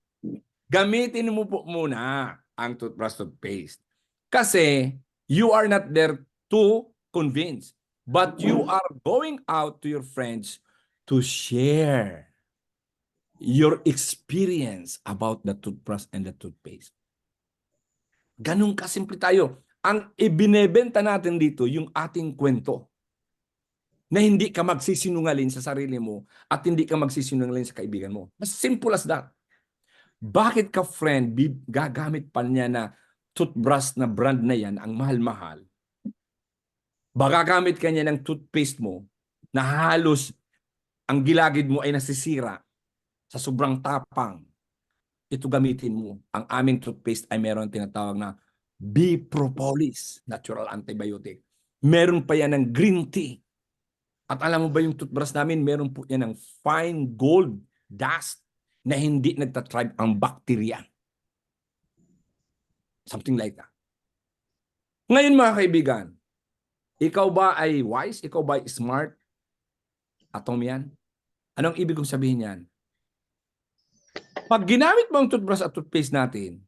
gamitin mo po muna ang toothbrush toothpaste. Kasi you are not there to convince, but you are going out to your friends to share your experience about the toothbrush and the toothpaste. Ganun kasimple tayo. Ang ibinebenta natin dito, yung ating kwento. Na hindi ka magsisinungaling sa sarili mo at hindi ka magsisinungaling sa kaibigan mo. Mas simple as that. Bakit ka, friend, gagamit pa niya na toothbrush na brand na yan, ang mahal-mahal? Baka gamit ka niya ng toothpaste mo na halos ang gilagid mo ay nasisira sa sobrang tapang. Ito gamitin mo. Ang aming toothpaste ay meron tinatawag na B-propolis, natural antibiotic. Meron pa yan ng green tea. At alam mo ba yung toothbrush namin, meron po yan ng fine gold dust na hindi nagtatribe ang bakterya. Something like that. Ngayon mga kaibigan, ikaw ba ay wise? Ikaw ba ay smart? Atom yan? Anong ibig kong sabihin yan? Pag ginamit mo ang toothbrush at toothpaste natin,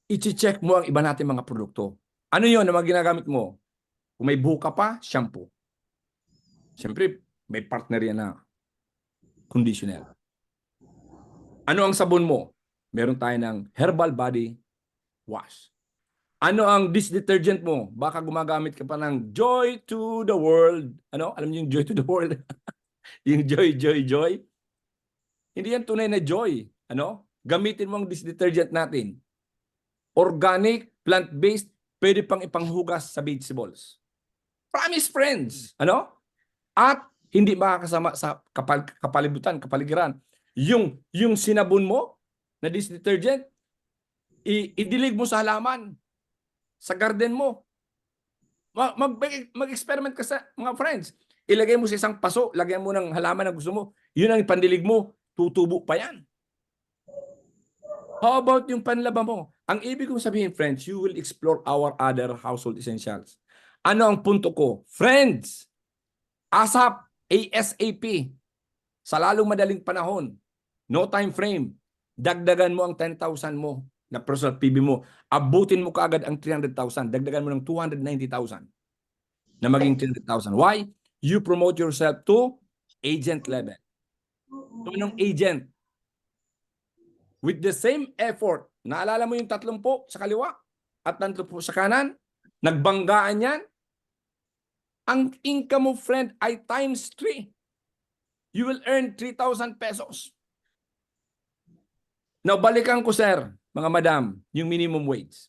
i-check mo ang iba natin mga produkto. Ano yun na mga ginagamit mo? Kung may buhok ka pa, shampoo. Siyempre, may partner yan na conditioner. Ano ang sabon mo? Meron tayo ng herbal body wash. Ano ang dish detergent mo? Baka gumagamit ka pa ng Joy to the World. Ano? Alam niyo yung Joy to the World? Yung Joy, Joy, Joy. Hindi yan tunay na joy. Ano? Gamitin mo ang dish detergent natin. Organic, plant-based, pwede pang ipanghugas sa vegetables. Promise, friends. Ano? At hindi makakasama sa kapaligiran. Yung sinabon mo na dish detergent, idilig mo sa halaman, sa garden mo. Mag-experiment ka sa mga friends. Ilagay mo sa isang paso, lagyan mo ng halaman na gusto mo. Yun ang pandilig mo, tutubo pa yan. How about yung panlaba mo? Ang ibig kong sabihin, friends, you will explore our other household essentials. Ano ang punto ko? Friends, ASAP, ASAP, sa lalong madaling panahon, no time frame, dagdagan mo ang 10,000 mo na personal PB mo, abutin mo kaagad ang 300,000, dagdagan mo ng 290,000 na maging 300,000. Why? You promote yourself to agent level. So, anong agent? With the same effort, naalala mo yung 30 sa kaliwa at 30 sa kanan, nagbanggaan yan, ang income mo, friend, ay times 3. You will earn 3,000 pesos. Now, balikan ko, sir, mga madam, yung minimum wage.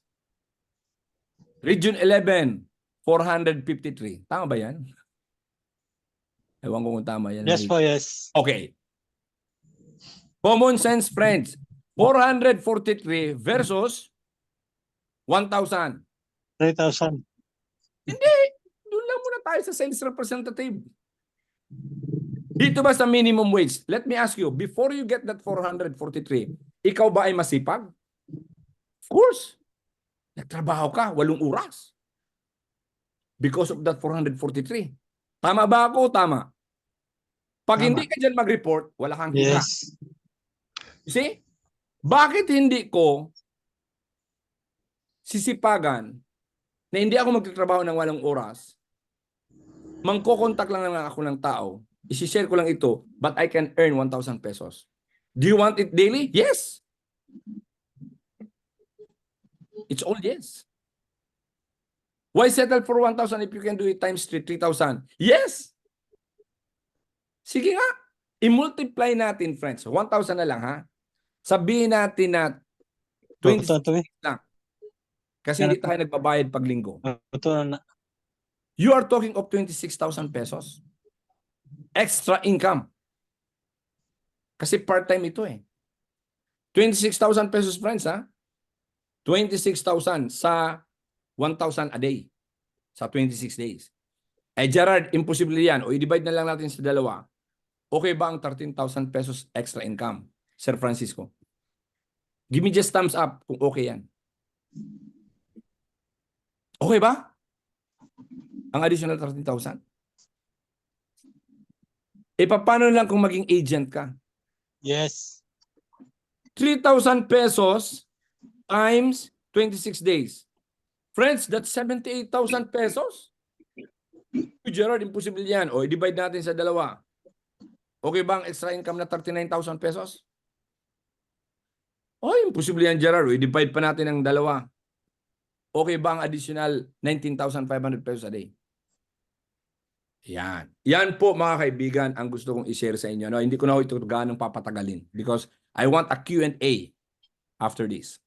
Region 11, 453. Tama ba yan? Ewan ko kung tama yan. Yes po, yes. Okay. Common sense, friends. 443 versus 1,000. 3,000. Hindi. Doon lang muna tayo sa sales representative. Dito ba sa minimum wage? Let me ask you, before you get that 443, ikaw ba ay masipag? Of course. Nagtrabaho ka, 8 oras. Because of that 443. Tama ba ako o tama? Pag Tama. hindi ka dyan mag-report, wala kang kita. Yes. You see? Bakit hindi ko sisipagan na hindi ako magtatrabaho ng 8 oras, mangkokontak lang ako ng tao, isi-share ko lang ito, but I can earn 1,000 pesos. Do you want it daily? Yes. It's all yes. Why settle for 1,000 if you can do it times 3,000? Yes. Sige nga. I-multiply natin, friends. 1,000 na lang, ha? Sabihin natin na 20 lang. Kasi hindi tayo nagbabayad pag linggo. You are talking of 26,000 pesos. Extra income. Kasi part-time ito eh. 26,000 pesos, friends, ha? 26,000 sa 1,000 a day. Sa 26 days. Eh, Gerard, imposible yan. O i-divide na lang natin sa dalawa. Okay ba ang 13,000 pesos extra income, Sir Francisco? Give me just thumbs up kung okay yan. Okay ba? Ang additional 13,000? E paano lang kung maging agent ka? Yes. 3,000 pesos times 26 days. Friends, that's 78,000 pesos. Gerard, imposible yan. O, i-divide natin sa dalawa. Okay ba ang extra income na 39,000 pesos? O, imposible yan, Gerard. O, i-divide pa natin ang dalawa. Okay ba ang additional 19,500 pesos a day? Yan. Yan po, mga kaibigan, ang gusto kong i-share sa inyo. No, hindi ko na ito ganong papatagalin because I want a Q&A after this.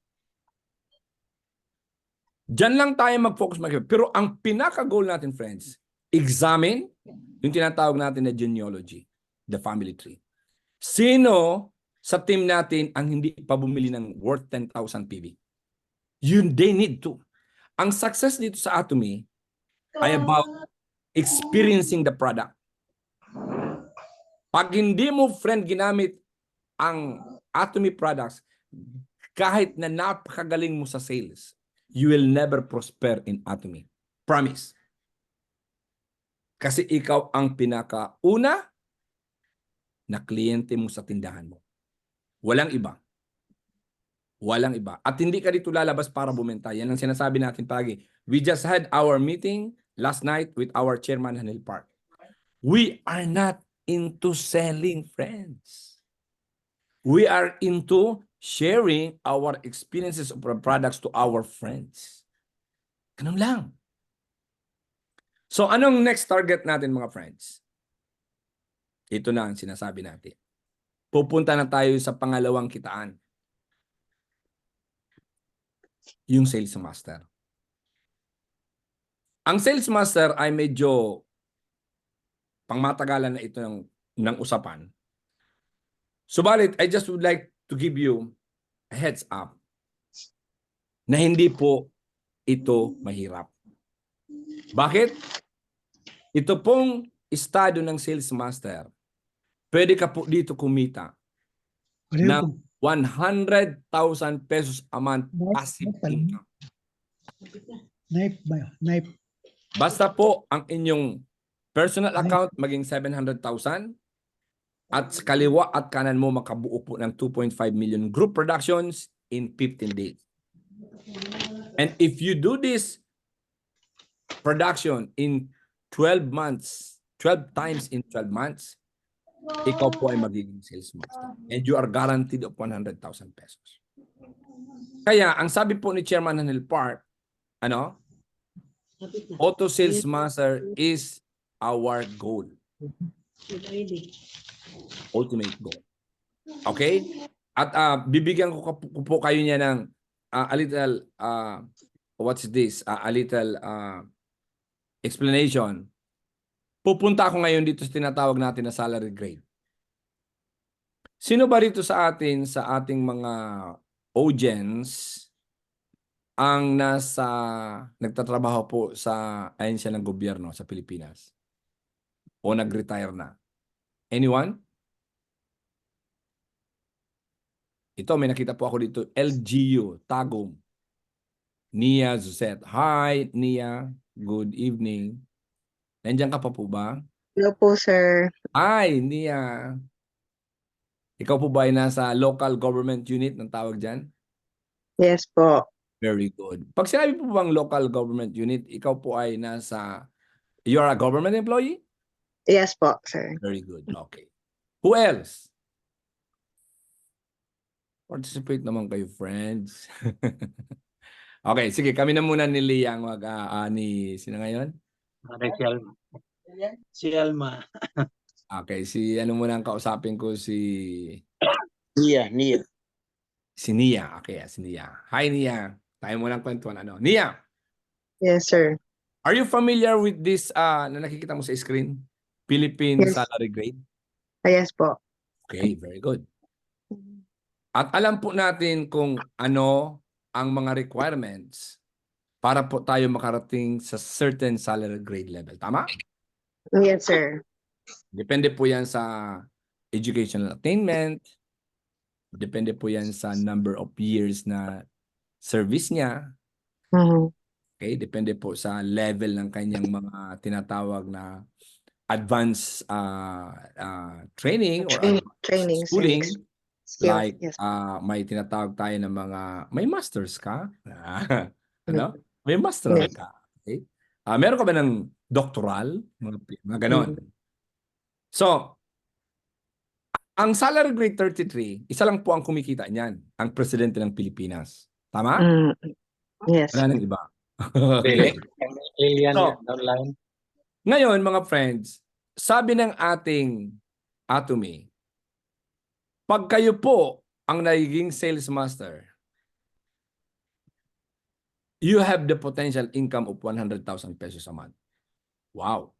Diyan lang tayo mag-focus. Pero ang pinaka-goal natin, friends, examine yung tinatawag natin na genealogy, the family tree. Sino sa team natin ang hindi pa bumili ng worth 10,000 PB? They need to. Ang success dito sa Atomy ay about experiencing the product. Pag hindi mo, friend, ginamit ang Atomy products, kahit na napakagaling mo sa sales, you will never prosper in Atomy. Promise. Kasi ikaw ang pinakauna na kliyente mo sa tindahan mo. Walang iba. Walang iba. At hindi ka dito lalabas para bumenta. Yan ang sinasabi natin palagi. We just had our meeting last night with our chairman, Hanel Park. We are not into selling, friends. We are into sharing our experiences of our products to our friends. Ganun lang. So, anong next target natin, mga friends? Ito na ang sinasabi natin. Pupunta na tayo sa pangalawang kitaan. Yung sales master. Ang sales master ay medyo pangmatagalan na ito ng usapan. Subalit, I just would like to give you a heads up na hindi po ito mahirap. Bakit? Ito pong estado ng sales master, pwede ka po dito kumita ng 100,000 pesos a month passive income. Knife ba yun? Knife. Basta po ang inyong personal account maging 700,000 at sa kaliwa at kanan mo makabuo po ng 2.5 million group productions in 15 days. And if you do this production in 12 months, 12 times in 12 months, ikaw po ay magiging sales master. And you are guaranteed of 100,000 pesos. Kaya, ang sabi po ni Chairman Hanel Park, auto sales master is our goal. Ultimate goal. Okay? At bibigyan ko po kayo niya ng a little, what's this? A little explanation. Pupunta ako ngayon dito sa tinatawag natin na salary grade. Sino ba rito sa atin, sa ating mga audience, ang nagtatrabaho po sa ahensya ng gobyerno sa Pilipinas? O nag-retire na? Anyone? Ito, may nakita po ako dito. LGU, Tagum. Nia Zuzet. Hi, Nia. Good evening. Nandiyan ka pa po ba? Hello po, sir. Hi, Nia. Ikaw po ba ay nasa local government unit ng tawag dyan? Yes po. Very good. Pag sinabi po bang local government unit, ikaw po ay you are a government employee? Yes po, sir. Very good. Okay. Who else? Participate naman kayo, friends. Okay, sige. Kami na muna ni Lia ang sino ngayon? Si Alma. Okay, ano muna ang kausapin ko, si Nia. Nia. Okay, si Nia. Hi, Nia. Tayo muna ang kwentuhan. Nia, Yes, sir. are you familiar with this na nakikita mo sa screen? Philippine Yes. salary grade? Yes po. Okay, very good. At alam po natin kung ano ang mga requirements para po tayo makarating sa certain salary grade level. Tama? Yes, sir. Depende po yan sa educational attainment. Depende po yan sa number of years na service niya. Mhm. Okay? Depende po sa level ng kanyang mga tinatawag na advanced training or Training, schooling. skills. Like, Yes. may tinatawag tayo ng may masters ka? May master Yes. ka. Okay? Meron ka ba ng doctoral? Mga ganon. So, ang salary grade 33, isa lang po ang kumikita niyan, ang presidente ng Pilipinas. Tama? Mm. Yes. Wala nang iba. Okay? Alien So, online. ngayon, mga friends, sabi ng ating Atomy, pag kayo po ang nagiging sales master, you have the potential income of 100,000 pesos a month. Wow.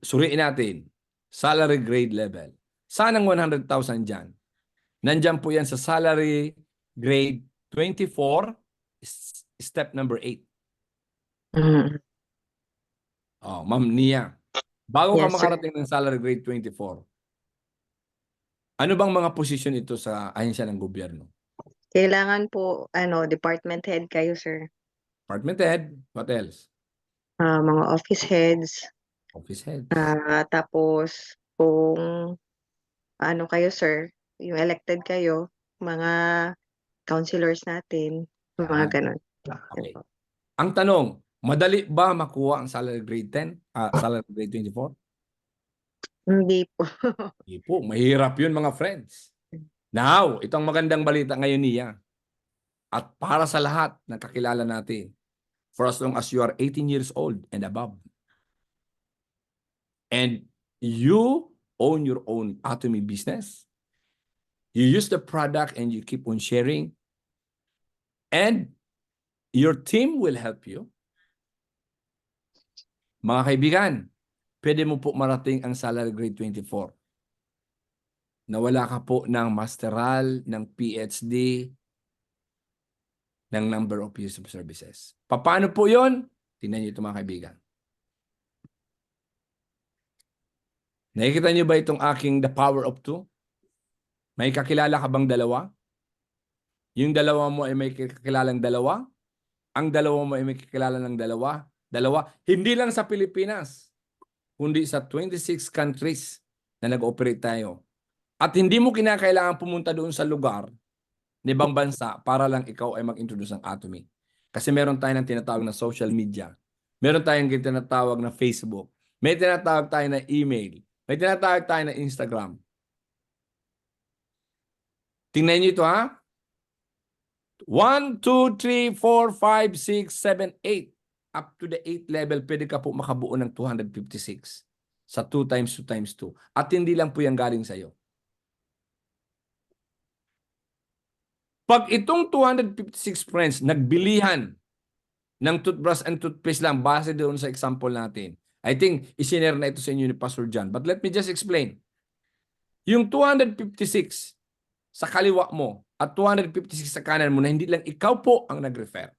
Suriin natin, salary grade level. Saan ang 100,000 dyan? Nandyan po yan sa salary grade 24, step number 8. Mm. Oh, Ma'am Nia, bago ka Yes, sir. makarating ng salary grade 24, ano bang mga posisyon ito sa ahensya ng gobyerno? Kailangan po, department head kayo, sir. Department head, what else? Mga office heads. Office head. Tapos, kung kayo, sir, yung elected kayo, mga counselors natin, yung mga Yan. ganun. Okay. Ang tanong, madali ba makuha ang salary grade 10? Salary grade 24? Hindi po. Hindi po, mahirap yun mga friends. Now, itong magandang balita ngayon niya. At para sa lahat ng kakilala natin, for as long as you are 18 years old and above, and you own your own Atomy business, you use the product and you keep on sharing, and your team will help you. Mga kaibigan, pwede mo po marating ang salary grade 24. Nawala ka po ng masteral, ng PhD, ng number of years of services. Paano po yun? Tingnan niyo ito mga kaibigan. Nakikita niyo ba itong aking the power of 2? May kakilala ka bang dalawa? Yung dalawa mo ay may kakilalang dalawa? Ang dalawa mo ay may kakilala ng dalawa? Dalawa? Hindi lang sa Pilipinas, kundi sa 26 countries na nag-operate tayo. At hindi mo kinakailangan pumunta doon sa lugar ng ibang bansa para lang ikaw ay mag-introduce ng Atomy. Kasi meron tayo ng tinatawag na social media. Meron tayong tinatawag na Facebook. May tinatawag tayo na email. May tinatawag tayo na Instagram. Tingnan niyo ito ha. 1, 2, 3, 4, 5, 6, 7, 8. Up to the 8th level, pwede ka po makabuo ng 256 sa 2 times 2 times 2. At hindi lang po yan galing sa'yo. Pag itong 256 friends nagbilihan ng toothbrush and toothpaste lang base doon sa example natin, I think isinare na ito sa inyo ni Pastor John. But let me just explain. Yung 256 sa kaliwa mo at 256 sa kanan mo na hindi lang ikaw po ang nag-refer.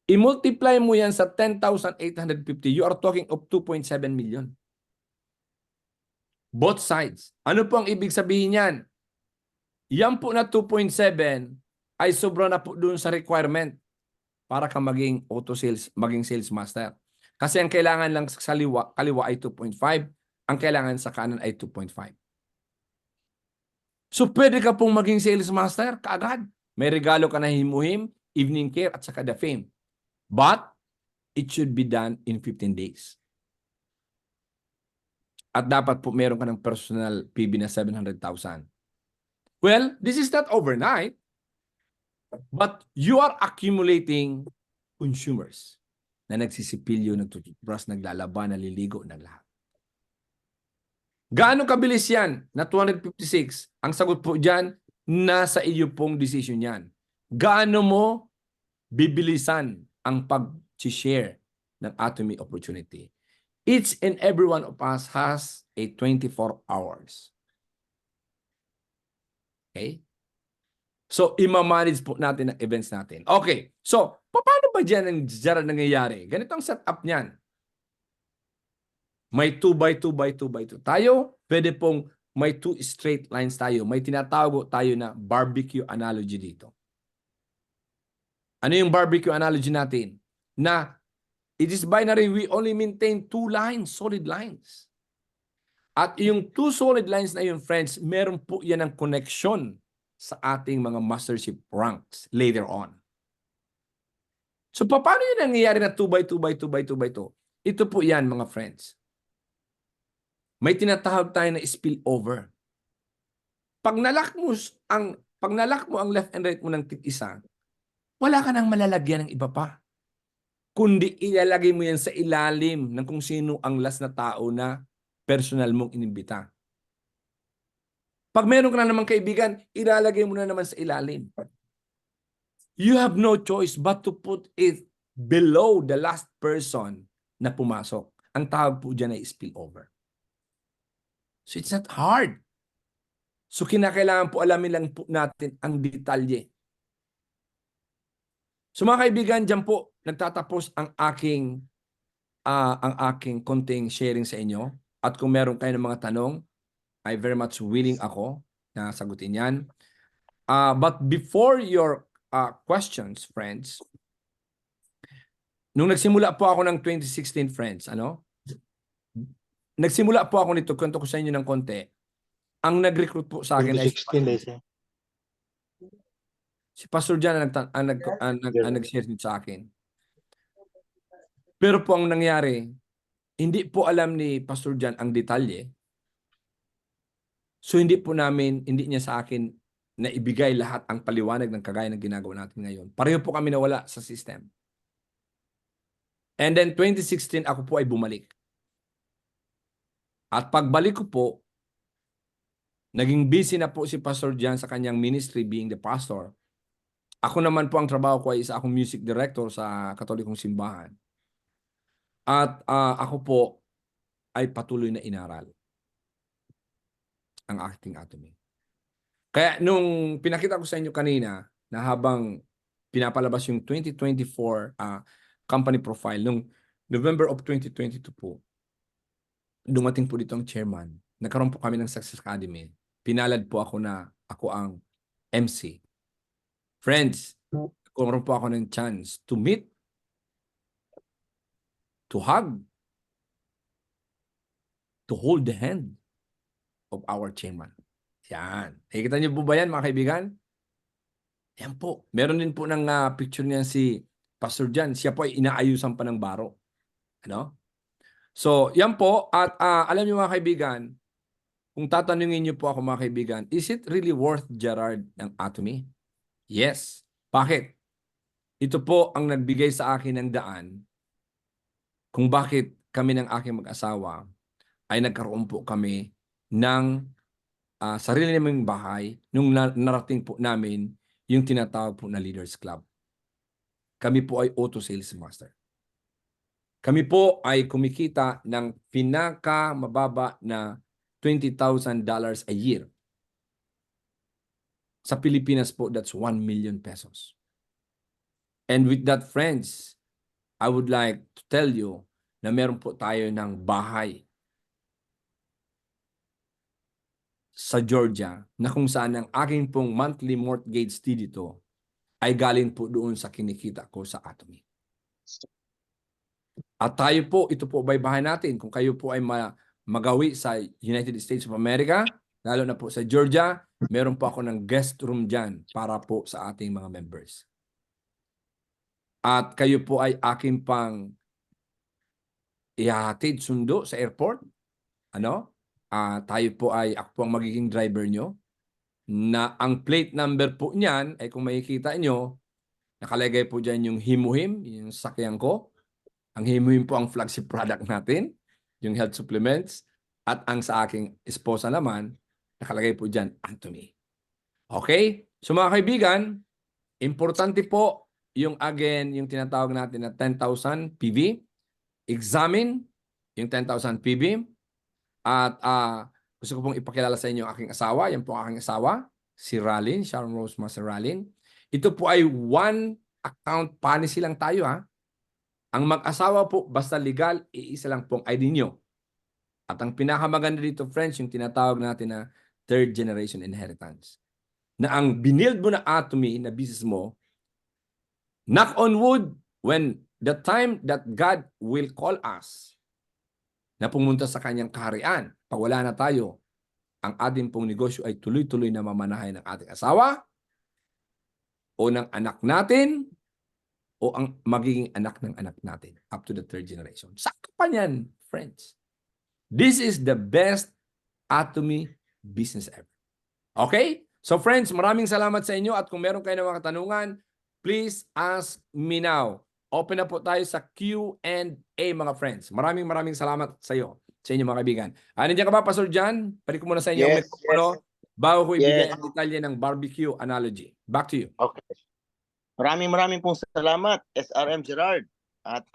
I-multiply mo yan sa 10,850, you are talking of 2.7 million. Both sides. Ano po ang ibig sabihin yan? Yan po na 2.7 ay sobra na po doon sa requirement para ka maging auto sales, maging sales master. Kasi ang kailangan lang sa kaliwa ay 2.5, ang kailangan sa kanan ay 2.5. So pwede ka pong maging sales master kaagad. May regalo ka na himuhim, evening care at saka the fame. But it should be done in 15 days. At dapat po meron ka ng personal PB na 700,000. Well, this is not overnight, but you are accumulating consumers na nagsisipilyo, nagtututbrush, naglalaban, naliligo, naglahat. Gaano kabilis yan na 256? Ang sagot po dyan, nasa iyo pong decision yan. Gaano mo bibilisan ang pag-share ng Atomy opportunity? Each and every one of us has a 24 hours. Okay? So, ima-manage po natin ang events natin. Okay. So, paano ba dyan ang nangyayari? Ganito ang setup niyan. May 2x2x2x2 tayo. Pwede pong may 2 straight lines tayo. May tinatawag tayo na barbecue analogy dito. Ano yung barbecue analogy natin? Na it is binary, we only maintain 2 lines, solid lines. At yung 2 solid lines na yun, friends, meron po yan ang connection sa ating mga mastership ranks later on. So, paano yun nangyayari na 2x2x2x2x2? Ito po yan, mga friends. May tinatawag tayo na spillover. Pag nalak mo ang left and right mo ng tig-isa, wala ka nang malalagyan ng iba pa. Kundi ilalagay mo yan sa ilalim ng kung sino ang last na tao na personal mong inimbita. Pag meron ka na naman kaibigan, ilalagay mo na naman sa ilalim. You have no choice but to put it below the last person na pumasok. Ang tawag po dyan ay spillover. So it's not hard. So kinakailangan po alamin lang po natin ang detalye. So mga kaibigan, dyan po nagtatapos ang aking konting sharing sa inyo. At kung meron kayo ng mga tanong, I very much willing ako na sagutin yan. But before your questions, friends, nung nagsimula po ako ng 2016, friends, nagsimula po ako nito, kwento ko sa inyo ng konti. Ang nag-recruit po sa akin ay 2016 days. Si Pastor Jan ang nag-share nito sa akin. Pero po ang nangyari, hindi po alam ni Pastor Jan ang detalye. So hindi niya sa akin na ibigay lahat ang paliwanag ng kagaya ng ginagawa natin ngayon. Pareho po kami nawala sa system. And then 2016, ako po ay bumalik. At pagbalik ko po, naging busy na po si Pastor Jan sa kanyang ministry being the pastor. Ako naman po ang trabaho ko ay isa akong music director sa Katolikong Simbahan. At ako po ay patuloy na inaral ang acting atomy. Kaya nung pinakita ko sa inyo kanina na habang pinapalabas yung 2024 company profile, nung November of 2022 po, dumating po dito ang chairman. Nagkaroon po kami ng Success Academy. Pinalad po ako na ako ang MC. Friends, nagkaroon po ako ng chance to meet, to hug, to hold the hand of our chairman. Yan. Nakikita niyo po ba yan, mga kaibigan? Yan po. Meron din po ng picture niya si Pastor Jan. Siya po ay inaayusan pa ng baro. Ano? So, yan po. At alam niyo mga kaibigan, kung tatanungin niyo po ako mga kaibigan, is it really worth Gerard ng atomy? Yes. Bakit? Ito po ang nagbigay sa akin ng daan kung bakit kami ng aking mag-asawa ay nagkaroon po kami ng sarili naming bahay nung narating po namin yung tinatawag po na Leaders Club. Kami po ay auto sales master. Kami po ay kumikita ng pinakamababa na $20,000 a year. Sa Pilipinas po, that's 1 million pesos. And with that, friends, I would like to tell you na meron po tayo ng bahay sa Georgia na kung saan ang aking pong monthly mortgage dito ay galing po doon sa kinikita ko sa atomy. At tayo po, ito po ay bahay natin. Kung kayo po ay magawi sa United States of America, lalo na po sa Georgia, meron po ako ng guest room dyan para po sa ating mga members. At kayo po ay aking pang ihahatid sundo sa airport. Ano? Tayo po ay, ako po ang magiging driver nyo. Na ang plate number po niyan ay kung makikita nyo, nakalagay po dyan yung Himuhim, yung sakyan ko. Ang Himuhim po ang flagship product natin, yung health supplements. At ang sa aking esposa naman, nakalagay po dyan, Anthony. Okay? So mga kaibigan, importante po yung tinatawag natin na 10,000 PV. Examine yung 10,000 PV. At gusto ko pong ipakilala sa inyo ang aking asawa. Yan po ang aking asawa, si Ralin, Sharon Rose Master Ralin. Ito po ay one account policy lang tayo ha. Ang mag-asawa po, basta legal, iisa lang pong ID nyo. At ang pinakamaganda dito, friends, yung tinatawag natin na third generation inheritance. Na ang binild mo na atomy na business mo, knock on wood, when the time that God will call us na pumunta sa kanyang kaharian, pag wala na tayo, ang ating pong negosyo ay tuloy-tuloy na mamanahay ng ating asawa o ng anak natin o ang magiging anak ng anak natin up to the third generation. Sakto pa yan, friends. This is the best atomy business ever. Okay? So friends, maraming salamat sa inyo at kung meron kayo ng mga katanungan, please ask me now. Open na po tayo sa Q&A mga friends. Maraming salamat sa iyo, sa inyo mga kaibigan. Nandiyan ka ba, Pastor Jan? Pwede ko muna sa inyo Yes, bago ko ibigay Yes. ang detalye ng barbecue analogy. Back to you. Okay. Maraming pong salamat, SRM Gerard. At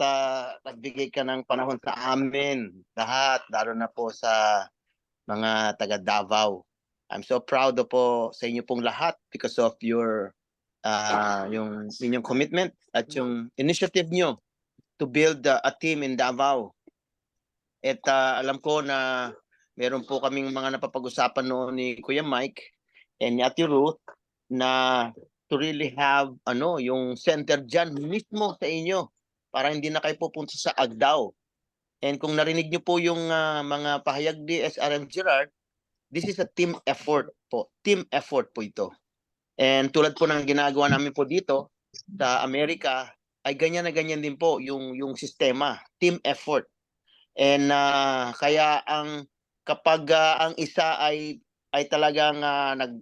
nagbigay ka ng panahon sa amin lahat, lalo na po sa mga taga Davao. I'm so proud po sa inyo pong lahat because of your yung inyong commitment at yung initiative nyo to build a team in Davao. At alam ko na meron po kaming mga napapag-usapan noon ni Kuya Mike and ni Ate Ruth na to really have yung center dyan mismo sa inyo para hindi na kayo pupunta sa Agdao. And kung narinig nyo po yung mga pahayag ni SRM Gerard, this is a team effort po. Team effort po ito. And tulad po ng ginagawa namin po dito sa Amerika, ay ganyan na ganyan din po yung sistema, team effort. And kaya kapag ang isa ay talagang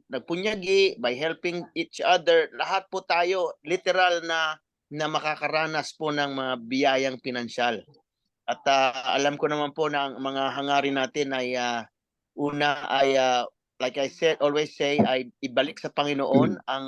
nagpunyagi by helping each other, lahat po tayo literal na makakaranas po ng mga biyayang pinansyal. At alam ko naman po na ang mga hangarin natin ay una ay like I said, always say, ay ibalik sa Panginoon ang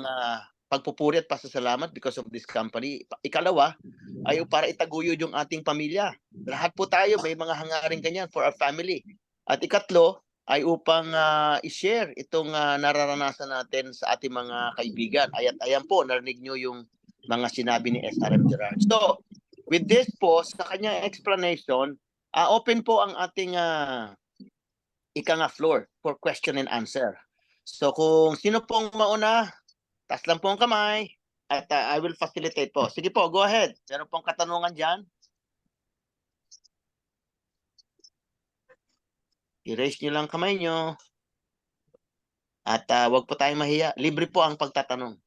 pagpupuri at pasasalamat because of this company. Ikalawa, ay para itaguyod yung ating pamilya. Lahat po tayo may mga hangaring ganyan for our family. At ikatlo, ay upang i-share itong nararanasan natin sa ating mga kaibigan. Ayan po, narinig nyo yung mga sinabi ni SRM Gerard. So, with this po, sa kanyang explanation, open po ang ating floor for question and answer. So kung sino pong mauna, taas lang po ang kamay at I will facilitate po. Sige po, go ahead. Meron pong katanungan dyan? I-raise nyo lang kamay nyo. At wag po tayong mahiya. Libre po ang pagtatanong.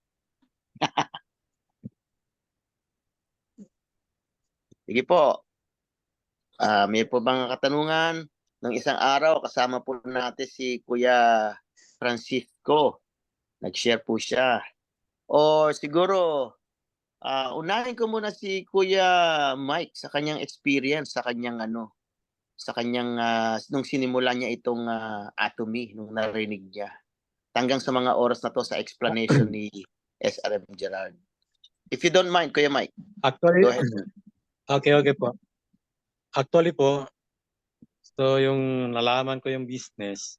Sige po. May po bang katanungan? Ng isang araw, kasama po natin si Kuya Francisco. Nag-share po siya. O siguro, unahin ko muna si Kuya Mike sa kanyang experience, sa kanyang nung sinimula niya itong Atomy, nung narinig niya. Hanggang sa mga oras na to sa explanation ni SRM Gerard. If you don't mind, Kuya Mike. Actually, Go ahead. okay po. Actually po, so yung nalaman ko yung business,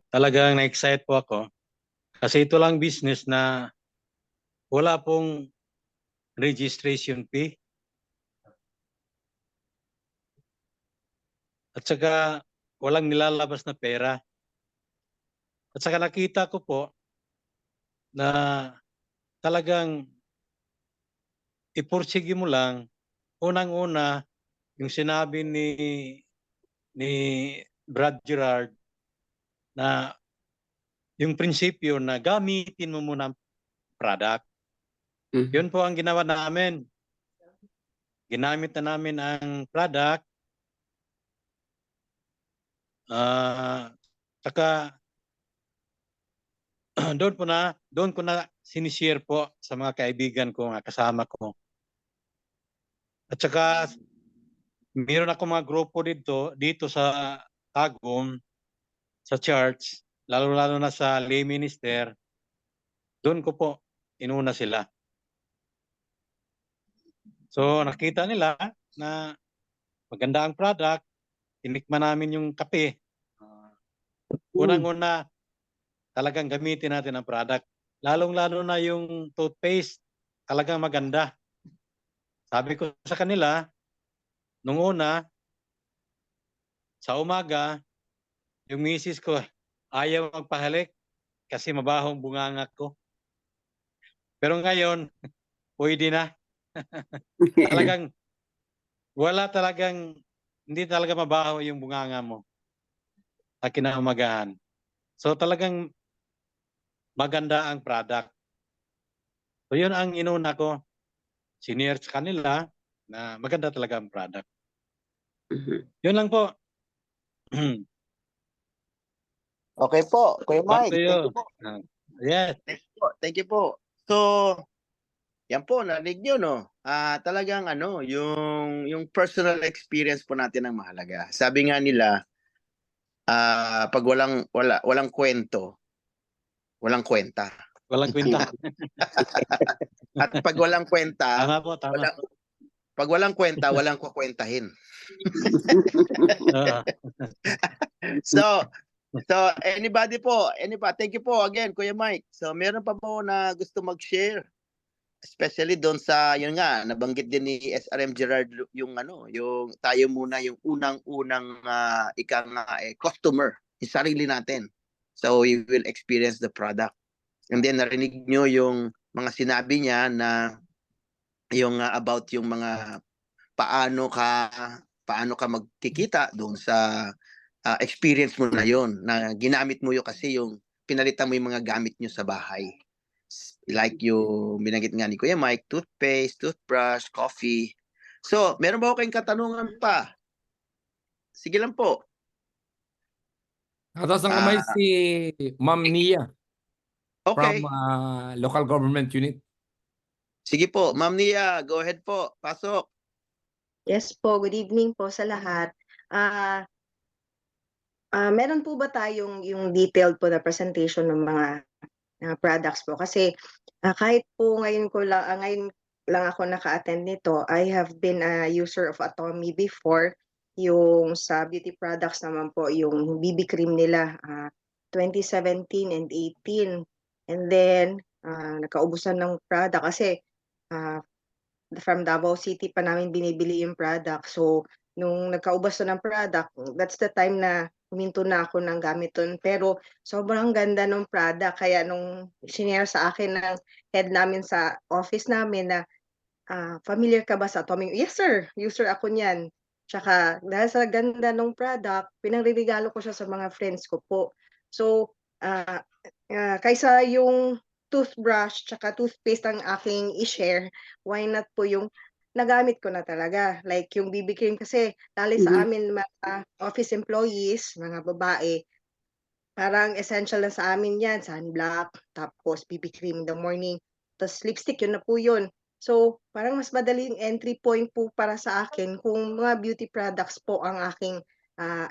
talagang na-excite po ako. Kasi ito lang business na wala pong registration fee. At saka walang nilalabas na pera. At saka nakita ko po na talagang ipursige mo lang, unang-una, yung sinabi ni Brad Gerard na yung prinsipyo na gamitin mo muna ang product. Yun po ang ginawa namin. Ginamit na namin ang product. Saka doon ko na sinishare po sa mga kaibigan ko, mga kasama ko. At saka meron ako mga grupo dito sa Tagum, sa church, lalo-lalo na sa lay minister. Doon ko po inuna sila. So nakita nila na maganda ang product, tinikman namin yung kape. Unang-una, talagang gamitin natin ang product. Lalong-lalo na yung toothpaste, talagang maganda. Sabi ko sa kanila, nung una, sa umaga, yung misis ko ayaw magpahalik kasi mabahong bunganga ko. Pero ngayon, pwede na. Talagang, hindi talaga mabaho yung bunganga mo sa kinaumagahan. So talagang maganda ang product. So yun ang inuna ko. Senior sa kanila na maganda talaga ang product. Yun lang po. Okay po, Kuya Back Mike. to you. Thank you po. Yes. Thank you po. So, yan po, narinig nyo, no? Talagang yung personal experience po natin ang mahalaga. Sabi nga nila, pag walang kwento, walang kwenta. Walang kwenta. At pag walang kwenta, Tama po, tama. pag walang kwenta, walang kukwentahin. So, anybody, thank you po again, Kuya Mike. So, meron pa po na gusto mag-share? Especially doon sa, yun nga, nabanggit din ni SRM Gerard yung tayo muna yung unang-unang customer, yung sarili natin. So, we will experience the product. And then, narinig nyo yung mga sinabi niya na yung about yung mga paano ka magkikita doon sa experience mo na yon, na ginamit mo yung kasi yung pinalitan mo yung mga gamit nyo sa bahay. Like yung binanggit nga ni Kuya Mike, toothpaste, toothbrush, coffee. So, meron ba ako kayong katanungan pa? Sige lang po. Tatas ng kamay Ah, si Ma'am Nia from okay. local government unit. Sige po. Ma'am Nia, go ahead po. Pasok. Yes po, good evening po sa lahat. Ah, meron po ba tayong yung detailed po na presentation ng mga products po? Kasi kahit po ngayon lang ako naka-attend nito, I have been a user of Atomy before. Yung sa beauty products naman po, yung BB cream nila 2017 and 18. And then nagkaubusan ng product kasi from Davao City pa namin binibili yung product. So, nung nagkaubos na ng product, that's the time na huminto na ako ng gamit dun. Pero sobrang ganda ng product. Kaya nung sinare sa akin ng head namin sa office namin na familiar ka ba sa Atomy? Yes sir, user ako niyan. Tsaka dahil sa ganda ng product, pinangregalo ko siya sa mga friends ko po. So, kaysa yung toothbrush tsaka toothpaste ang aking i-share, why not po yung nagamit ko na talaga. Like yung BB cream kasi lalo sa amin mga office employees, mga babae, parang essential na sa amin yan, sunblock, tapos BB cream in the morning, tapos lipstick, yun na po yun. So, parang mas madaling entry point po para sa akin kung mga beauty products po ang aking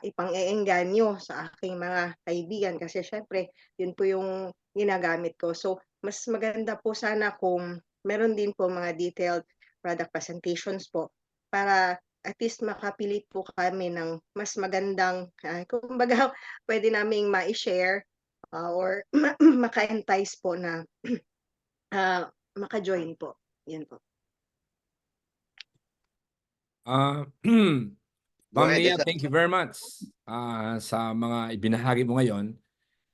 ipang-eengganyo sa aking mga kaibigan kasi syempre, yun po yung ginagamit ko. So, mas maganda po sana kung meron din po mga detailed product presentations po para at least makapili po kami ng mas magandang, kumbaga, pwede naming ma-share or maka-entice po na maka-join po. Yan po. Go Ma'am ahead. Nia, thank you very much sa mga ibinahagi mo ngayon.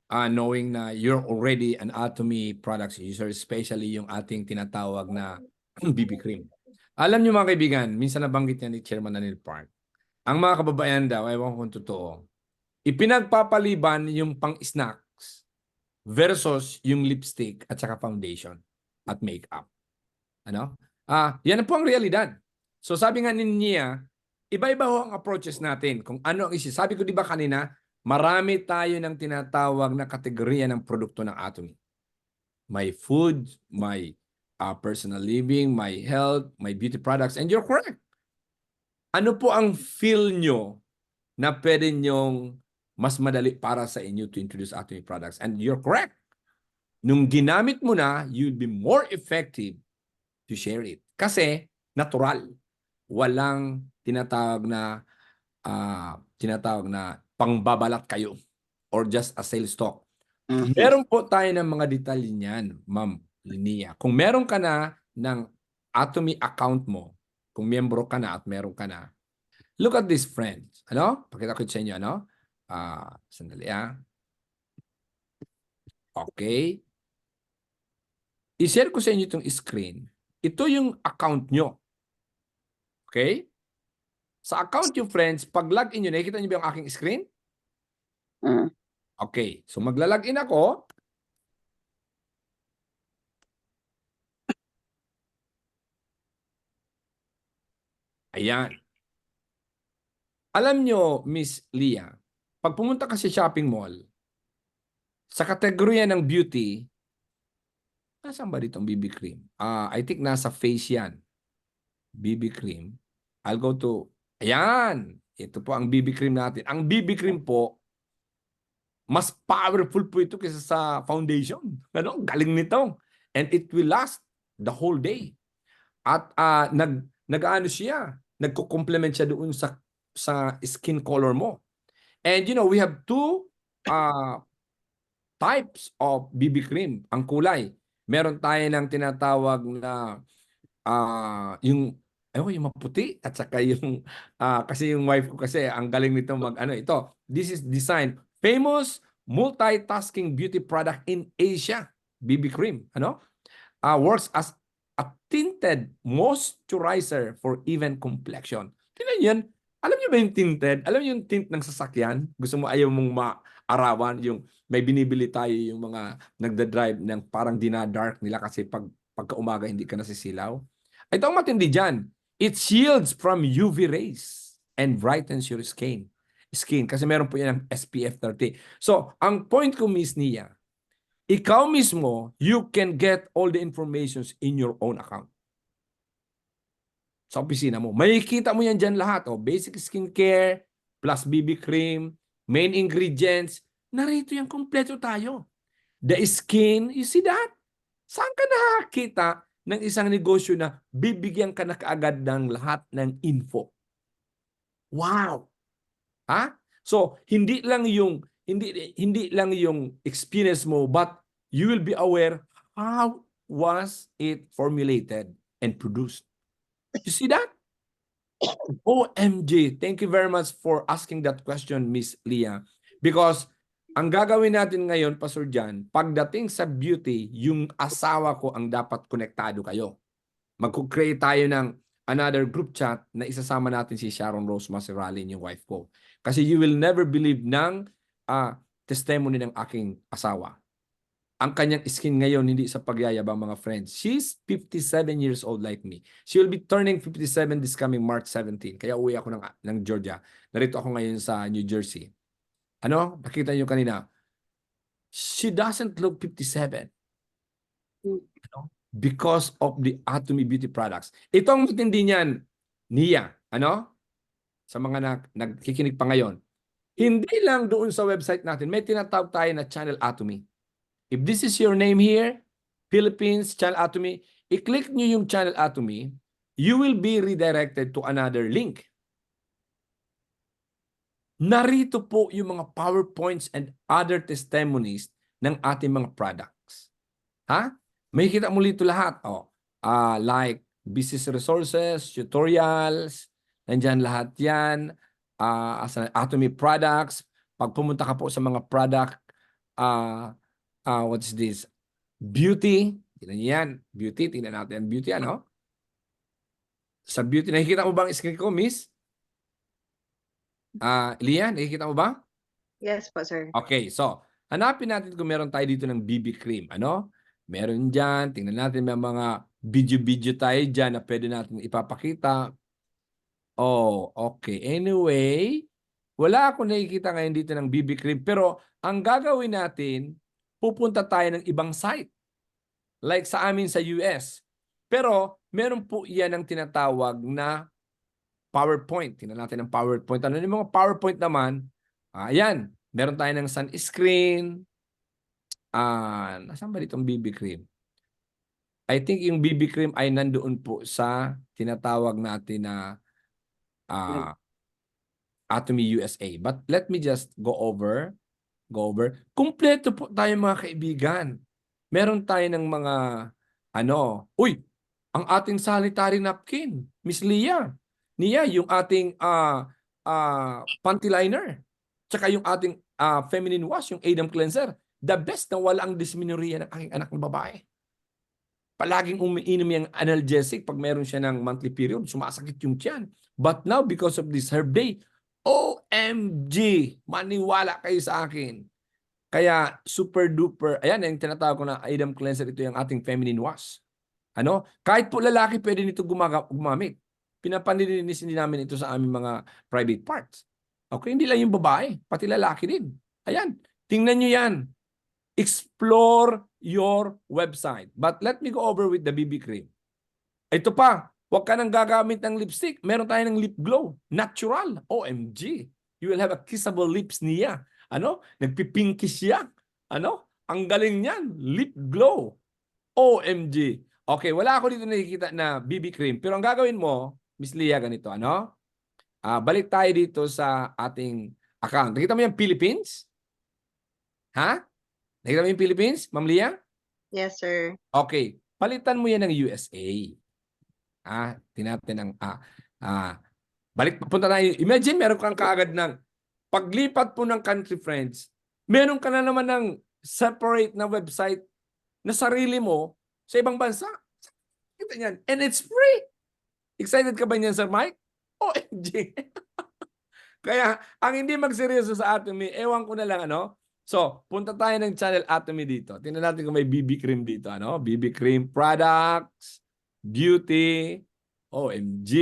Knowing na you're already an Atomy products user, especially yung ating tinatawag na BB cream. Alam niyo mga kaibigan, minsan nabanggit niya ni Chairman Anil Park, ang mga kababayan daw, ewan ko kung totoo, ipinagpapaliban yung pang-snacks versus yung lipstick at saka foundation at makeup. Ano? Yan po ang realidad. So sabi nga ni Nia, iba-iba ho ang approaches natin. Kung ano ang sabi ko di ba kanina, marami tayo ng tinatawag na kategorya ng produkto ng Atomy. May food, may personal living, my health, my beauty products, and you're correct. Ano po ang feel nyo na pwede nyong mas madali para sa inyo to introduce Atomy products? And you're correct. Nung ginamit mo na, you'll be more effective to share it. Kasi natural. Walang tinatawag na pangbabalat kayo or just a sales talk. Meron po tayo ng mga detalye niyan, Ma'am Nia. Kung meron ka na ng Atomy account mo, kung miyembro ka na at meron ka na, look at this, friends. Ano? Pakita ko sa inyo, ano? Sandali, Okay. I-share ko sa inyo itong screen. Ito yung account nyo. Okay? Sa account yung friends, pag login nyo, nakikita nyo ba yung aking screen? Okay. So magla-login ako. Ayan. Alam nyo, Miss Lia, pag pumunta ka sa shopping mall, sa kategorya ng beauty, nasaan ba dito ang BB cream? I think nasa face yan. BB cream. I'll go to, ayan. Ito po ang BB cream natin. Ang BB cream po, mas powerful po ito kaysa sa foundation. Ano? Galing nito. And it will last the whole day. At nag-ano siya, nagko-complement siya doon sa skin color mo. And you know, we have two types of BB cream. Ang kulay. Meron tayo ng tinatawag na yung maputi at saka yung kasi yung wife ko kasi ang galing nito ito. This is designed famous multitasking beauty product in Asia, BB cream, works as a tinted moisturizer for even complexion. Tingnan yan, Alam niyo ba yung tinted? Alam niyo yung tint ng sasakyan? Gusto mo, ayaw mong maarawan, yung may binibili tayo yung mga nagda-drive ng parang dinadark nila kasi pagka umaga hindi ka nasisilaw. Ito ang matindi dyan. It shields from UV rays and brightens your skin. Kasi meron po yan ng SPF 30. So, ang point ko, Miss Nia, ikaw mismo, you can get all the informations in your own account. Sa opisina mo. Makikita mo yan dyan lahat. Basic skincare, plus BB cream, main ingredients. Narito yan, kompleto tayo. The skin, you see that? Saan ka nakakita ng isang negosyo na bibigyan ka na kaagad ng lahat ng info? Wow! Ha? So, hindi lang yung experience mo, but you will be aware how was it formulated and produced. You see that? OMG. Thank you very much for asking that question, Miss Leah. Because ang gagawin natin ngayon, Pastor Jan, pagdating sa beauty, yung asawa ko ang dapat konektado kayo. Mag-create tayo ng another group chat na isasama natin si Sharon Rose Maseralin, yung wife ko. Kasi you will never believe ng testimony ng aking asawa. Ang kanyang skin ngayon, hindi sa pagyayabang, mga friends. She's 57 years old like me. She will be turning 57 this coming March 17. Kaya uwi ako ng Georgia. Narito ako ngayon sa New Jersey. Ano? Nakita niyo kanina. She doesn't look 57. Ano? Because of the Atomy Beauty products. Ito ang matindi niyan, Nia. Ano? Sa mga nagkikinig pa ngayon. Hindi lang doon sa website natin, may tinatawag tayo na Channel Atomy. If this is your name here, Philippines, Channel Atomy, i-click nyo yung Channel Atomy, you will be redirected to another link. Narito po yung mga PowerPoints and other testimonies ng ating mga products. Ha? May kita mo dito lahat. Like business resources, tutorials, nandyan lahat yan. As an Atomy products, pag pumunta ka po sa mga product, what's this? Beauty. Tingnan niyo yan. Beauty. Tingnan natin. Beauty, ano? Sa beauty, nakikita mo ba ang screen ko, Miss? Leah, nakikita mo ba? Yes po, sir. Okay, so, hanapin natin kung meron tayo dito ng BB cream. Ano? Meron dyan. Tingnan natin, may mga video tayo dyan na pwede natin ipapakita. Oh, okay. Anyway, wala akong nakikita ngayon dito ng BB cream. Pero, ang gagawin natin, pupunta tayo ng ibang site. Like sa amin sa US. Pero, meron po yan ang tinatawag na PowerPoint. Tingnan natin ang PowerPoint. Ano yung mga PowerPoint naman? Ayan. Meron tayo ng sunscreen. Nasaan ba dito ang BB cream? I think yung BB cream ay nandoon po sa tinatawag natin na Atomy USA. But let me just go over. Kumpleto po tayo, mga kaibigan. Meron tayo ng mga ang ating sanitary napkin, Miss Leah. Nia, yung ating panty liner. Tsaka yung ating feminine wash, yung Adam cleanser. The best na wala ang dysmenorrhea ng aking anak ng babae. Palaging umiinom yung analgesic pag meron siya ng monthly period, sumasakit yung tiyan. But now, because of this herb day, OMG! Maniwala kayo sa akin. Kaya super duper, ayan yung tinatawag ko na Adam cleanser, ito yung ating feminine wash. Ano? Kahit po lalaki pwede nito gumamit. Pinapanilinis din namin ito sa aming mga private parts. Okay, hindi lang yung babae, pati lalaki din. Ayan, tingnan nyo yan. Explore your website. But let me go over with the BB cream. Ito pa, huwag ka nang gagamit ng lipstick. Meron tayo ng lip glow. Natural. OMG. You will have a kissable lips niya. Ano? Nagpipinky siya. Ano? Ang galing niyan. Lip glow. OMG. Okay, wala ako dito nakikita na BB cream. Pero ang gagawin mo, Miss Leah, ganito. Ano? Balik tayo dito sa ating account. Nakita mo yung Philippines? Ha? Nakita mo yung Philippines, Ma'am Leah? Yes, sir. Okay. Palitan mo yan ng USA. Tinatin ang balik, punta tayo. Imagine, meron kang kaagad ng paglipat po ng country friends, meron ka na naman ng separate na website na sarili mo sa ibang bansa. Kita niyan. And it's free. Excited ka ba niyan, Sir Mike? OMG. Kaya, ang hindi magseryoso sa Atomy, ewan ko na lang, ano? So, punta tayo ng channel Atomy dito. Tingnan natin kung may BB cream dito, ano? BB cream products, beauty, OMG.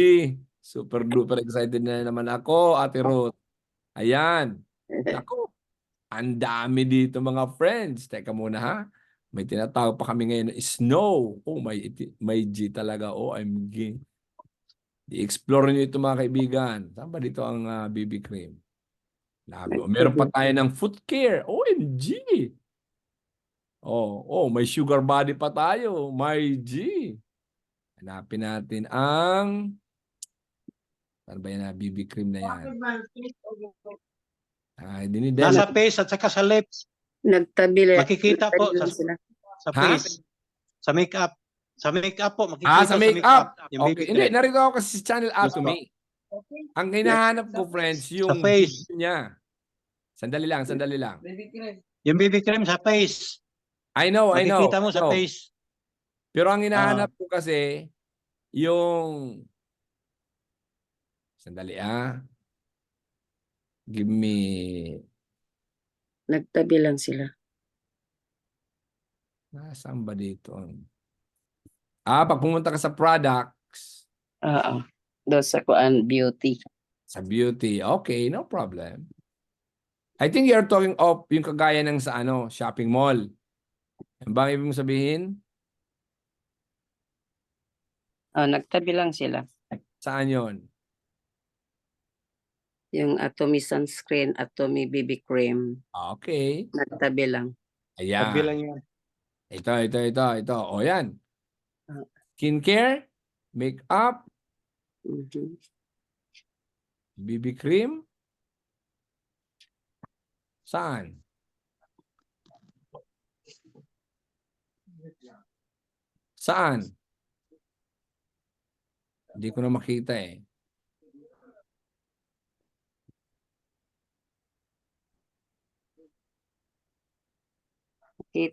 Super duper excited na naman ako, Ate Ruth. Ayan. Naku, ang dami dito mga friends. Teka muna ha. May tinatawag pa kami ngayon na snow. Oh, may G talaga. OMG. I-explore nyo ito mga kaibigan. Saan ba dito ang BB cream? Labi. O, meron pa tayo ng foot care. OMG. May sugar body pa tayo. My G. Hanapin natin ang... Saan ba yan na BB cream na yan? Dinidel. Nasa face at saka sa lips. Makikita po nagtabi lang sila. sa Ha? face. Sa makeup. Sa makeup po. Makikita Sa makeup. Yung Okay. BB Hindi, cream. narito ako kasi sa channel Atomy. Ang hinahanap ko, friends, yung face. niya. Sandali lang. Yung BB cream sa face. I know. Makikita mo I sa know. face. Pero ang hinahanap ko kasi, yung... Sandali, Give me... Nagtabi lang sila. Nasaan ba dito? Pag pumunta ka sa products, Oo. Doon sa kuan beauty. sa beauty, okay, no problem. I think you're talking of yung kagaya ng sa shopping mall. Ano ba ang ibig mong sabihin? Nagtabi lang sila. Saan yon? Yung Atomy sunscreen, Atomy BB cream. Okay. Nagtabi lang. Ayan. Tabi lang yan. Ito. O, yan. Ah. Skincare, makeup, Mhm. BB cream. Saan? Saan? Hindi ko na makita eh.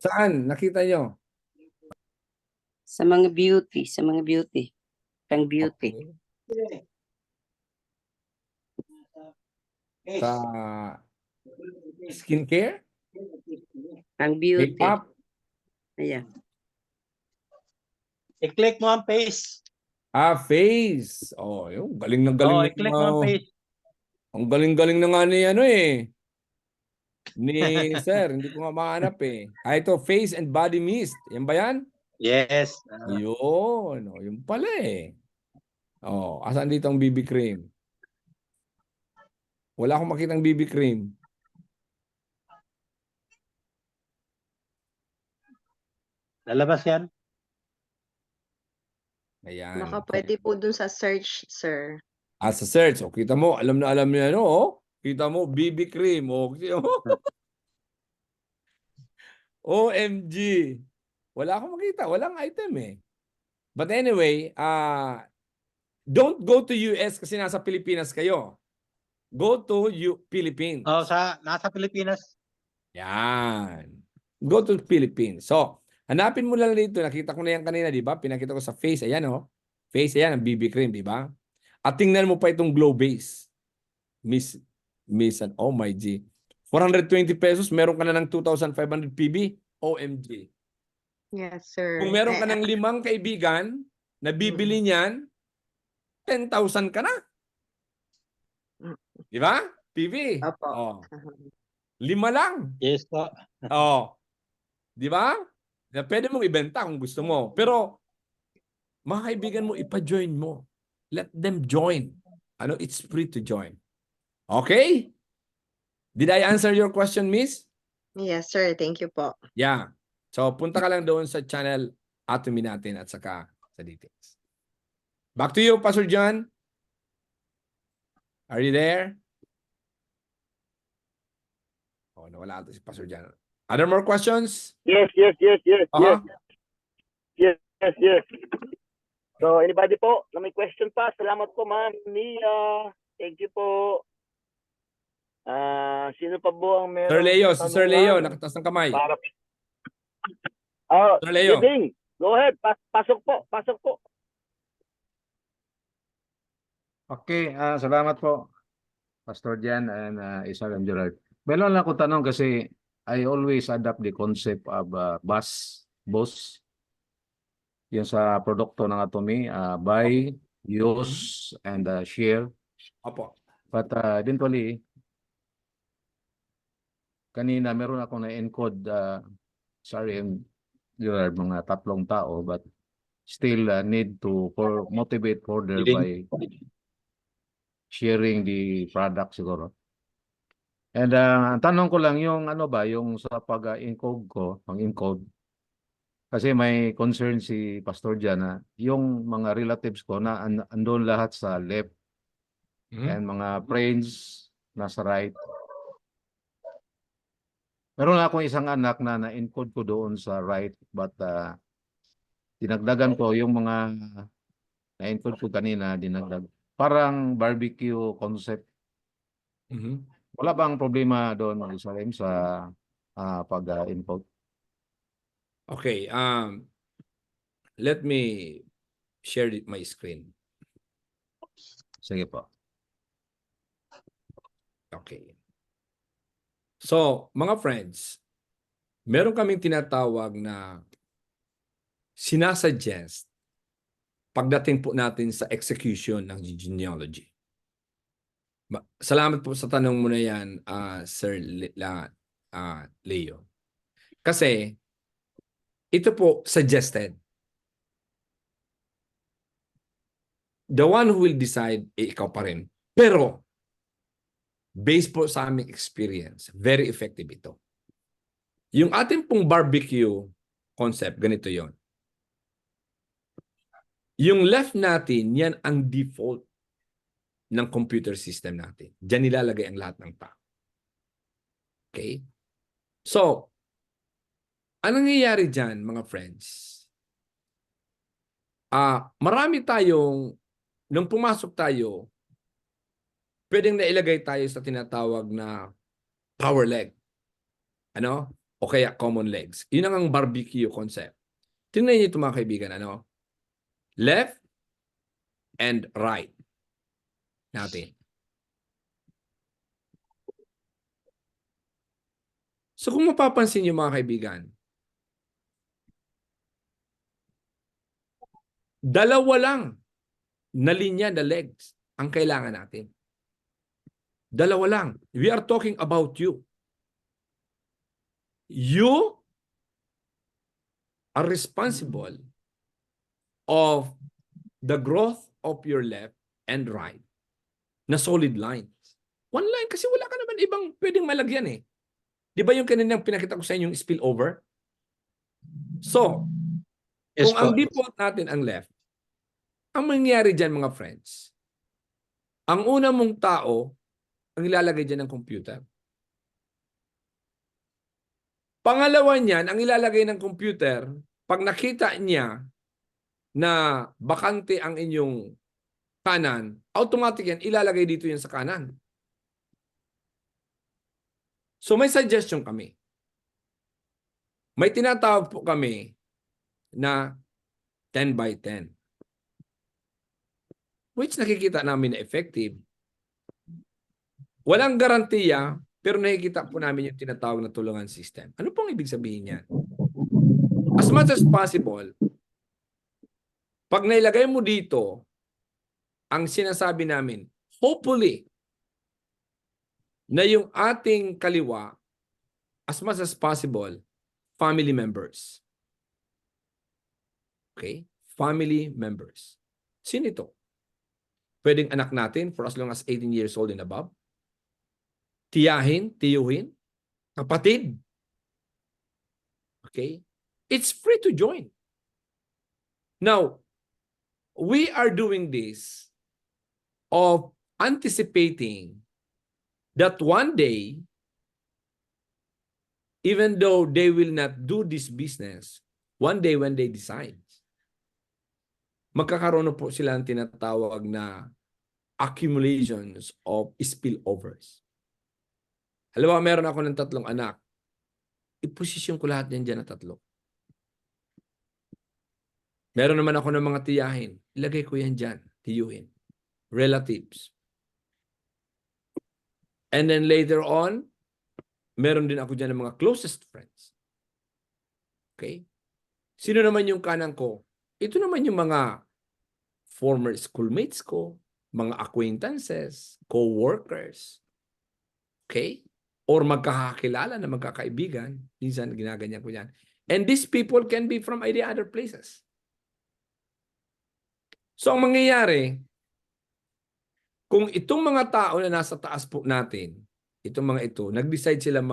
Saan? Nakita nyo? Sa mga beauty. Pang beauty. Okay. Sa skincare? Pang beauty. Makeup? Ayan. I-click mo ang face. Face. Yung galing ng galing. I-click mo ang face. Ang galing-galing na nga ni ni sir, hindi ko nga mahanap eh. Ito, face and body mist. Yan ba yan? Yes. Yun. Yung pala eh. Asan dito ang BB cream? Wala akong makitang BB cream. Lalabas yan. Ayan. Baka pwede po dun sa search, sir. Sa search. Kita mo, alam niya, Kita mo, BB cream. Kita mo. OMG. Wala akong makita. Walang item eh. But anyway, don't go to US kasi nasa Pilipinas kayo. Go to Philippines. Nasa Pilipinas. Yan. Go to Philippines. So, hanapin mo lang dito. Nakita ko na yan kanina, di ba? Pinakita ko sa face. Ayan, Face, ayan, ang BB cream, di ba? At tingnan mo pa itong glow base. Miss, oh my G. 420 pesos, meron ka na ng 2,500 PB. OMG. Yes, sir. Kung meron ka ng 5 kaibigan na bibili niyan, 10,000 ka na. Di ba? PB. Opo. 5 lang. Yes po. Di ba? Na pwede mong ibenta kung gusto mo. Pero, mga kaibigan mo, ipa-join mo. Let them join. It's free to join. Okay? Did I answer your question, Miss? Yes, sir. Thank you po. Yeah. So, punta ka lang doon sa channel Atomy natin at saka sa details. Back to you, Pastor John. Are you there? Nawala ito si Pastor John. Other more questions? Yes. Uh-huh. Yes. So, anybody po na may question pa? Salamat po, Ma'am Mia. Thank you po. Sino pa po ang meron? Sir Leo, si Sir Leo, katanungan? nakataas ng kamay. Para... Sir Leo. Giding, go ahead. Pasok po. Okay, salamat po, Pastor Jan and Isabel Gerard. Meron lang ako tanong kasi I always adapt the concept of boss, yung sa produkto ng Atomy, buy, use, and share. Opo. But eventually, kanina meron ako na-encode, sorry, Gerard, mga 3 tao, but still need to motivate further by sharing the product siguro. And ang tanong ko lang yung ano ba, yung sa pag-encode ko, pang-encode, kasi may concern si Pastor Jan na yung mga relatives ko na andun lahat sa left and mga friends nasa right. Meron na akong isang anak na na-encode ko doon sa right, but dinagdagan ko yung mga na-encode ko kanina, dinagdag. Parang barbecue concept. Wala bang problema doon, Salim, sa pag-encode? Okay, let me share my screen. Sige po. Okay. So, mga friends, meron kaming tinatawag na sinasuggest pagdating po natin sa execution ng genealogy. Salamat po sa tanong mo na yan, Sir Leo. Kasi, ito po suggested. The one who will decide, ikaw pa rin. Pero, based po sa aming experience, very effective ito. Yung ating pong barbecue concept, ganito yon. Yung left natin, yan ang default ng computer system natin. Diyan nilalagay ang lahat ng tao. Okay? So, anong nangyayari dyan, mga friends? Marami tayong, nung pumasok tayo, pwedeng nailagay tayo sa tinatawag na power leg. Ano? O kaya common legs. Yun ang barbecue concept. Tingnan niyo ito, mga kaibigan. Ano? Left and right natin. So kung mapapansin niyo, mga kaibigan, dalawa lang na linya na legs ang kailangan natin. Dalawa lang. We are talking about you. You are responsible of the growth of your left and right na solid lines. One line kasi wala ka naman ibang pwedeng malagyan eh. Di ba yung kaninang pinakita ko sa inyo yung spillover? So, Yes kung ang po. default natin ang left, ang mangyayari dyan, mga friends, ang una mong tao ang ilalagay dyan ng computer. Pangalawa niyan, ang ilalagay ng computer, pag nakita niya na bakante ang inyong kanan, automatic yan, ilalagay dito yan sa kanan. So may suggestion kami. May tinatawag po kami na 10 by 10. Which nakikita namin na effective. Walang garantiya, pero nakikita po namin yung tinatawag na tulungan system. Ano pong ibig sabihin niyan? As much as possible, pag nailagay mo dito, ang sinasabi namin, hopefully, na yung ating kaliwa, as much as possible, family members. Okay? Family members. Sino ito? Pwedeng anak natin for as long as 18 years old and above. Tiyahin, tiyuhin, kapatid. Okay? It's free to join. Now, we are doing this of anticipating that one day, even though they will not do this business, one day when they decide, magkakaroon na po sila ng tinatawag na accumulations of spillovers. Halimbawa, meron ako ng 3 anak. Iposisyon ko lahat yan dyan na 3. Meron naman ako ng mga tiyahin. Ilagay ko yan dyan, tiyuhin. Relatives. And then later on, meron din ako dyan ng mga closest friends. Okay? Sino naman yung kanan ko? Ito naman yung mga former schoolmates ko, mga acquaintances, co-workers. Okay? Or magkakakilala na magkakaibigan. Minsan ginaganyan ko yan. And these people can be from any other places. So ang mangyayari, kung itong mga tao na nasa taas po natin, itong mga ito, nag-decide sila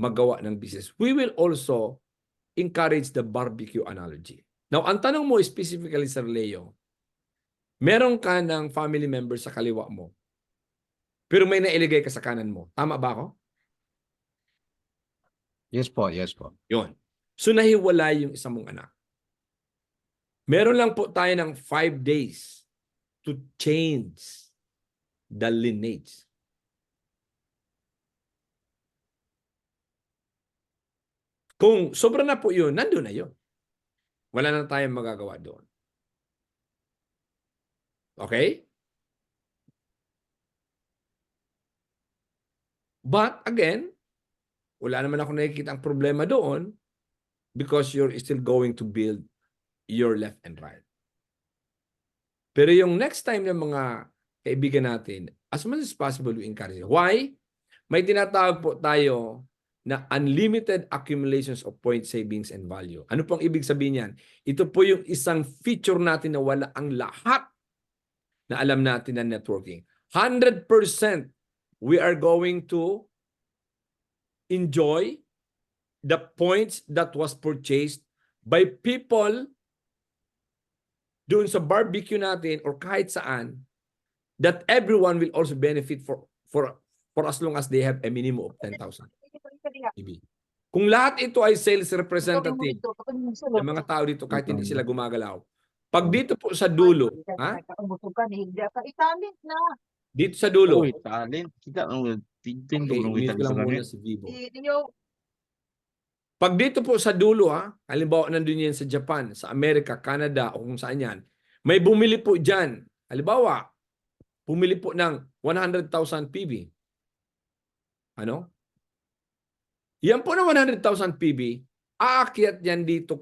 magawa ng business, we will also encourage the barbecue analogy. Now, ang tanong mo specifically, Sir Leo, meron ka ng family member sa kaliwa mo, pero may nailigay ka sa kanan mo. Tama ba ako? Yes po, yes po. Yun. So, nahiwalay yung isang mong anak. Meron lang po tayo ng 5 days to change the lineage. Kung sobra na po yun, nandun na yun. Wala na tayong magagawa doon. Okay? But again, wala naman ako nakikita ang problema doon because you're still going to build your left and right. Pero yung next time ng mga kaibigan natin, as much as possible, we encourage. Why? May tinatawag po tayo na unlimited accumulations of point savings and value. Ano pong ibig sabihin yan? Ito po yung isang feature natin na wala ang lahat na alam natin na networking. 100% we are going to enjoy the points that was purchased by people doon sa barbecue natin or kahit saan, that everyone will also benefit for as long as they have a minimum of 10,000. Kung lahat ito ay sales representative ng mga tao dito, kahit hindi sila gumagalaw, pag dito po sa dulo, ha? Dito sa dulo, talent. Kita okay, mute ko lang muna si Vivo. Pag dito po sa dulo, ha, halimbawa nandun yan sa Japan, sa Amerika, Canada, o kung saan yan, may bumili po dyan. Halimbawa, bumili po ng 100,000 PB. Ano? Yan po na 100,000 PB, aakyat yan dito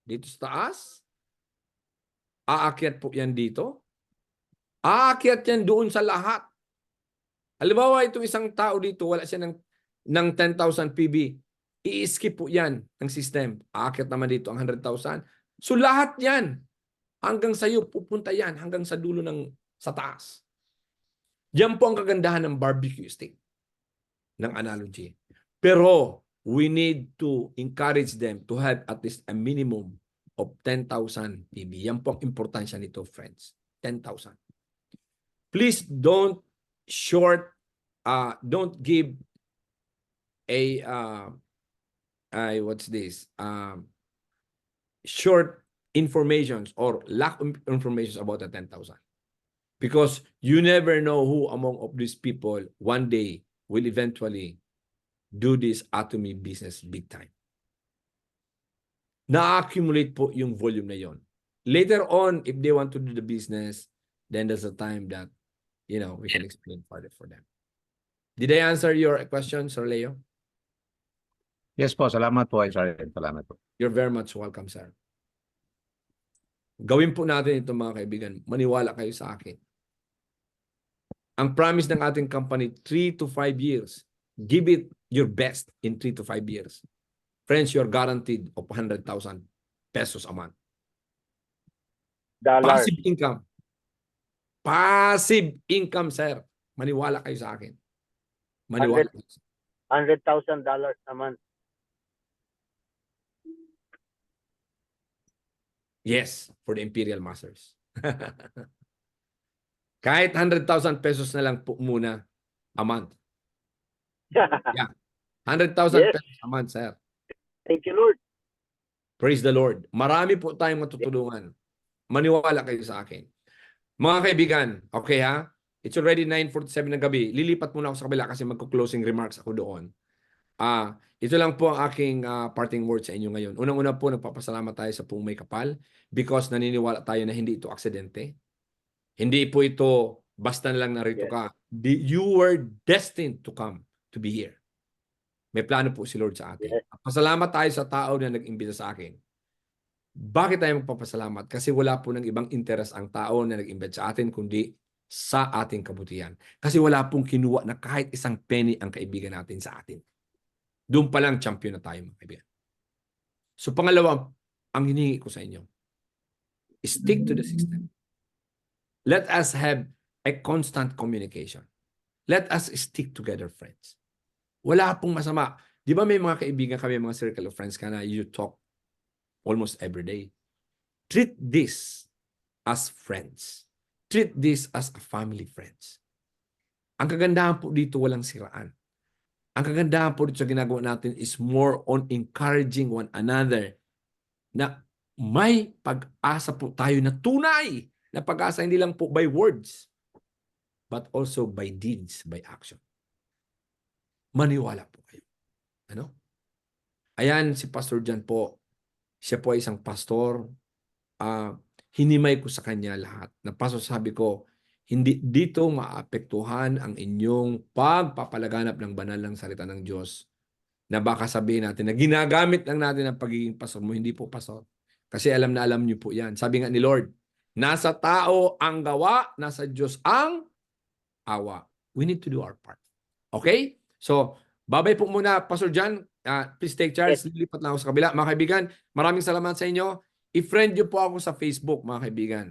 dito sa taas, aakyat po yan dito, aakyat yan doon sa lahat. Halimbawa, itong isang tao dito, wala siya ng 10,000 PB, i-skip po yan ng system. Aakyat naman dito ang 100,000. So lahat yan, hanggang sa iyo, pupunta yan hanggang sa dulo sa taas. Yan po ang kagandahan ng barbecue stick, ng analogy. Pero, we need to encourage them to have at least a minimum of 10,000 PB. Yan po ang importansya nito, friends. 10,000. Please don't give short informations or lack of information about the 10,000. Because you never know who among of these people one day will eventually do this atomy business big time. Na-accumulate po yung volume na yon. Later on, if they want to do the business, then there's a time that, we can explain further for them. Did I answer your question, Sir Leo? Yes po, salamat po, Sir. Salamat po. You're very much welcome, sir. Gawin po natin ito, mga kaibigan. Maniwala kayo sa akin. Ang promise ng ating company, 3 to 5 years. Give it your best in 3 to 5 years. Friends, you're guaranteed of 100,000 pesos a month. Dollar. Passive income. Passive income, sir. Maniwala kayo sa akin. Maniwala. $100,000 a month. Yes, for the Imperial Masters. Kahit 100,000 pesos na lang po muna a month. Yeah. 100,000 Yes. pesos a month, sir. Thank you, Lord. Praise the Lord. Marami po tayong matutulungan. Maniwala kayo sa akin. Mga kaibigan, okay ha? It's already 9:47 ng gabi. Lilipat muna ako sa kabila kasi magko-closing remarks ako doon. Ito lang po ang aking parting words sa inyo ngayon. Unang-una po, nagpapasalamat tayo sa pong may kapal because naniniwala tayo na hindi ito aksidente. Hindi po ito Basta na lang narito Yes. ka. You were destined to come to be here. May plano po si Lord sa atin. Yes. Pasalamat tayo sa tao na nag-imbita sa akin. Bakit tayo magpapasalamat? Kasi wala po ng ibang interes ang tao na nag-imbita sa atin, kundi sa ating kabutihan. Kasi wala pong kinuha na kahit isang penny ang kaibigan natin sa atin. Doon pa lang champion na tayo, mga kaibigan. So pangalawa, ang hinihingi ko sa inyo, stick to the system. Let us have a constant communication. Let us stick together, friends. Wala pong masama. Di ba may mga kaibigan kami, mga circle of friends ka na you talk almost every day? Treat this as friends. Treat this as a family, friends. Ang kagandahan po dito, walang siraan. Ang kagandahan po dito sa ginagawa natin is more on encouraging one another na may pag-asa po tayo na tunay na pag-asa, hindi lang po by words, but also by deeds, by action. Maniwala po kayo. Ano? Ayan, si Pastor Jan po. Siya po ay isang pastor. Hinimay ko sa kanya lahat. Pastor, sabi ko, hindi dito maapektuhan ang inyong pagpapalaganap ng banal ng salita ng Diyos na baka sabihin natin na ginagamit lang natin ang pagiging pastor mo. Hindi po, pastor. Kasi alam na alam niyo po yan. Sabi nga ni Lord, nasa tao ang gawa, nasa Diyos ang awa. We need to do our part. Okay? So, babay po muna, Pastor Jan. Please take charge. Lilipat na ako sa kabila. Mga kaibigan, maraming salamat sa inyo. I-friend niyo po ako sa Facebook, mga kaibigan.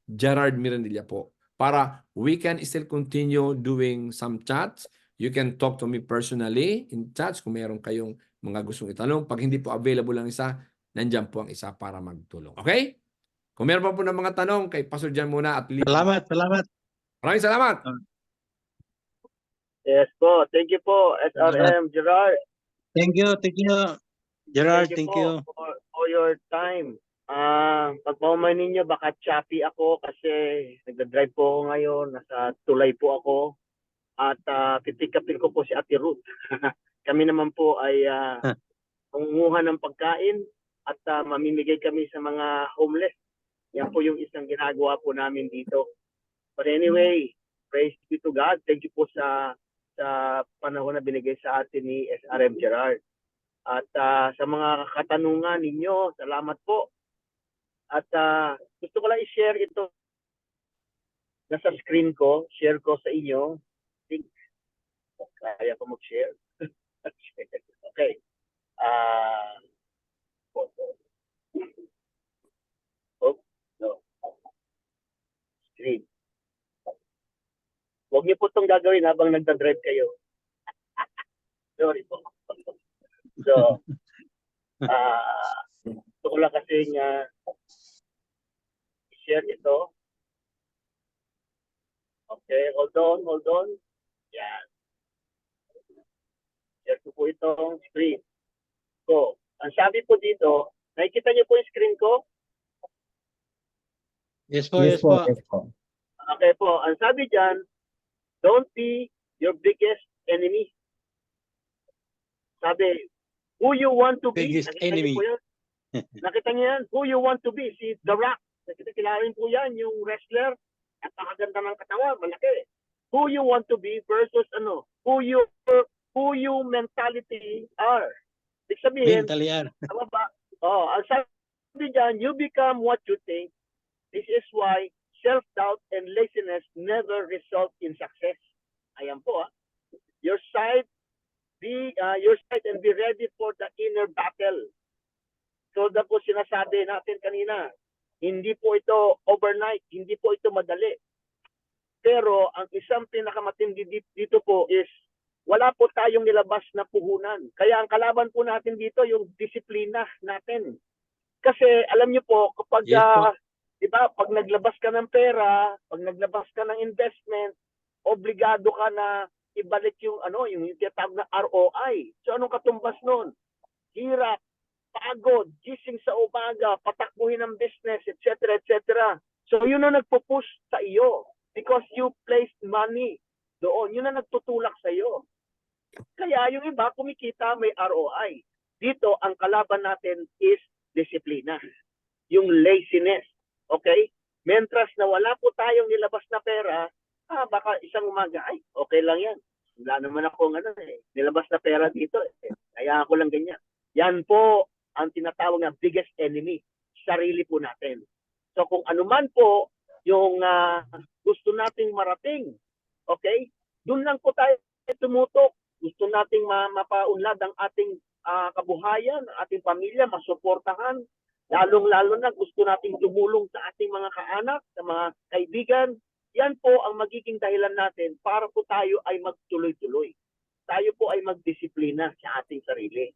Gerard Mirandilla po. Para we can still continue doing some chats. You can talk to me personally in chats kung meron kayong mga gustong itanong. Pag hindi po available ang isa, nandyan po ang isa para magtulong. Okay? Kung meron pa po ng mga tanong, kay Pastor Jan muna at Salamat. Maraming salamat. Yes po. Thank you po, SRM Gerard. Thank you, Gerard. Thank po you. for your time. Pagpauman ninyo, baka choppy ako kasi nagda-drive po ako ngayon. Nasa tulay po ako. At pipick-upin ko po si Ate Ruth. Kami naman po ay mangunguha ng pagkain at mamimigay kami sa mga homeless. Yan po yung isang ginagawa po namin dito. But anyway, praise be to God. Thank you po sa panahon na binigay sa atin ni SRM Gerard. At sa mga katanungan ninyo, salamat po. At gusto ko lang i-share ito. Nasa screen ko, share ko sa inyo. I think, kaya ko mag-share. Okay. Screen. Huwag niyo po itong gagawin habang nagda-drive kayo. Sorry po. So, gusto ko lang kasi i-share ito. Okay, hold on. Yan. Share ko po itong screen. So, ang sabi po dito, nakikita niyo po yung screen ko? Yes po. Okay po, ang sabi dyan, don't be your biggest enemy. Sabi, who you want to be. Biggest Nakita enemy. niyo po yan? Nakita niyo yan? Who you want to be. Si The Rock. Kilala po yan, yung wrestler. At nakaganda ng katawan, malaki. Who you want to be versus who you mentality are. Ibig sabihin, tama ba? Ang sabi dyan, you become what you think. This is why self-doubt and laziness never result in success. Ayan po. Your side and be ready for the inner battle. So na po sinasabi natin kanina, hindi po ito overnight, hindi po ito madali. Pero ang isang pinakamatindi dito po is wala po tayong nilabas na puhunan. Kaya ang kalaban po natin dito yung disiplina natin. Kasi alam niyo po kapag diba, pag naglabas ka ng pera, pag naglabas ka ng investment, obligado ka na ibalik yung tinatawag na ROI. So anong katumbas nun? Hirap, pagod, gising sa umaga, patakbuhin ng business, etc. So yun ang nagpo-push sa iyo because you placed money doon. Yun ang nagtutulak sa iyo. Kaya yung iba kumikita, may ROI. Dito ang kalaban natin is disiplina. Yung laziness. Okay? Mientras na wala po tayong nilabas na pera, baka isang umaga, ay, okay lang yan. Wala naman akong nilabas na pera dito. Kaya ako lang ganyan. Yan po ang tinatawag na biggest enemy, sarili po natin. So kung anuman po yung gusto nating marating, okay, doon lang po tayo tumutok. Gusto nating mapaunlad ang ating kabuhayan, ating pamilya, masuportahan. Lalong-lalo na gusto nating tumulong sa ating mga kaanak, sa mga kaibigan. Yan po ang magiging dahilan natin para po tayo ay magtuloy-tuloy. Tayo po ay magdisiplina sa ating sarili.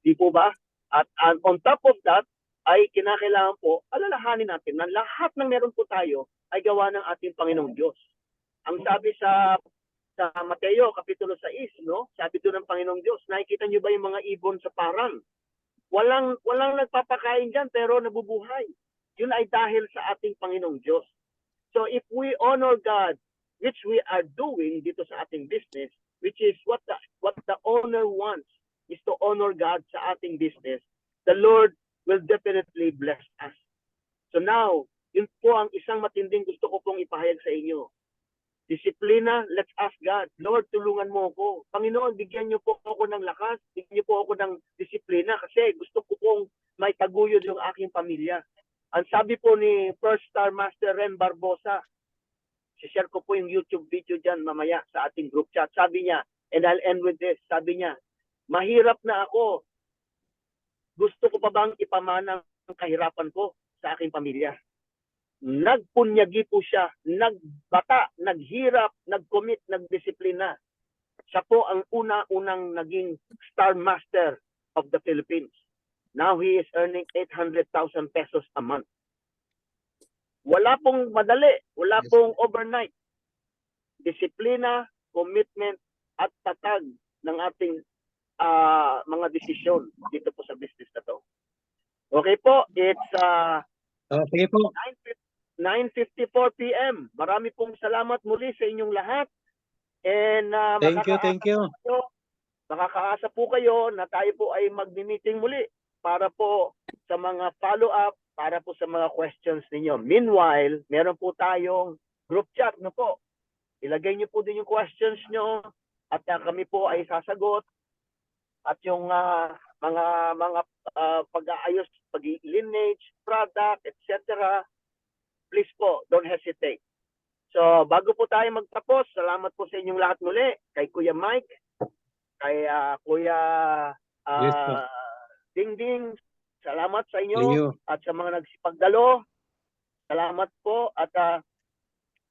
Di po ba? At on top of that, ay kinakailangan po, alalahanin natin na lahat ng meron po tayo ay gawa ng ating Panginoong Diyos. Ang sabi sa Mateo, Kapitulo 6, no? Sabi doon ng Panginoong Diyos, nakikita niyo ba yung mga ibon sa parang? Walang nagpapakain dyan pero nabubuhay. Yun ay dahil sa ating Panginoong Diyos. So if we honor God, which we are doing dito sa ating business, which is what the owner wants, is to honor God sa ating business, the Lord will definitely bless us. So now, yun po ang isang matinding gusto ko pong ipahayag sa inyo. Disiplina, let's ask God, Lord, tulungan mo ako. Panginoon, bigyan niyo po ako ng lakas, bigyan niyo po ako ng disiplina kasi gusto ko pong may taguyod yung aking pamilya. Ang sabi po ni First Star Master Ren Barbosa, share ko po yung YouTube video dyan mamaya sa ating group chat. Sabi niya, and I'll end with this, sabi niya, mahirap na ako. Gusto ko pa bang ipamana ang kahirapan ko sa aking pamilya? Nagpunyagi po siya, nagbata, naghirap, nag-commit, nagdisiplina. Siya po ang unang naging Star Master of the Philippines. Now he is earning 800,000 pesos a month. Wala pong madali, wala pong overnight. Disiplina, commitment, at tatag ng ating mga desisyon dito po sa business na to. Okay po, it's Sige po. 9:54 p.m. Marami pong salamat muli sa inyong lahat. And Thank you. makakaasa po kayo na tayo po ay magmi-meeting muli para po sa mga follow-up, para po sa mga questions ninyo. Meanwhile, meron po tayong group chat, no po. Ilagay niyo po din yung questions nyo at kami po ay sasagot. At yung mga pag-aayos, pag-lineage, product, etc. Please po, don't hesitate. So, bago po tayo magtapos, salamat po sa inyong lahat muli. Kay Kuya Mike, kay Kuya Yes po. Dingding, salamat sa Thank inyo. you. At sa mga nagsipagdalo, salamat po. At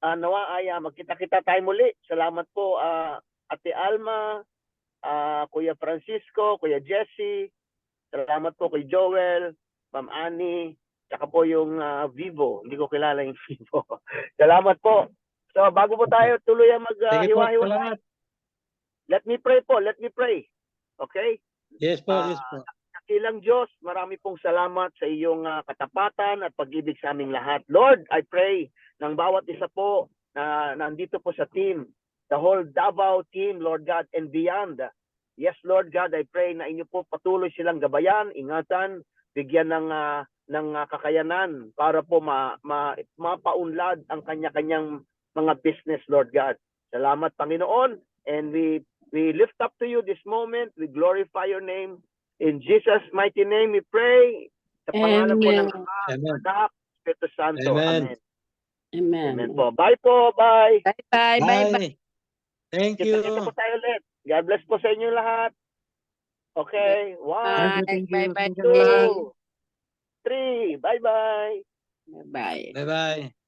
nawa ay magkita-kita tayo muli. Salamat po Ate Alma, Kuya Francisco, Kuya Jesse, salamat po kay Joel, Ma'am Annie, tsaka po yung Vivo. Hindi ko kilala yung Vivo. Salamat po. So, bago po tayo tuloy ang Sige po, maghiwa-hiwa, salamat. let me pray po. Let me pray. Okay? Yes po. Dakilang Diyos, marami pong salamat sa iyong katapatan at pag-ibig sa aming lahat. Lord, I pray ng bawat isa po na nandito po sa team, the whole Davao team, Lord God, and beyond. Yes, Lord God, I pray na inyo po patuloy silang gabayan, ingatan, bigyan ng kakayanan para po mapaunlad ang kanya-kanyang mga business, Lord God. Salamat, Panginoon, and we lift up to you this moment. We glorify your name. In Jesus' mighty name we pray. Sa pangalan po ng Ama, Amen. Anak, Espiritu Santo. Amen. Amen. Amen po. Bye po. Bye. Bye. Bye. Thank you. Kita po tayo ulit. God bless po sa inyo lahat. Okay. 1, Thank you. Bye. 2, 3. Bye-bye. Bye. Bye-bye.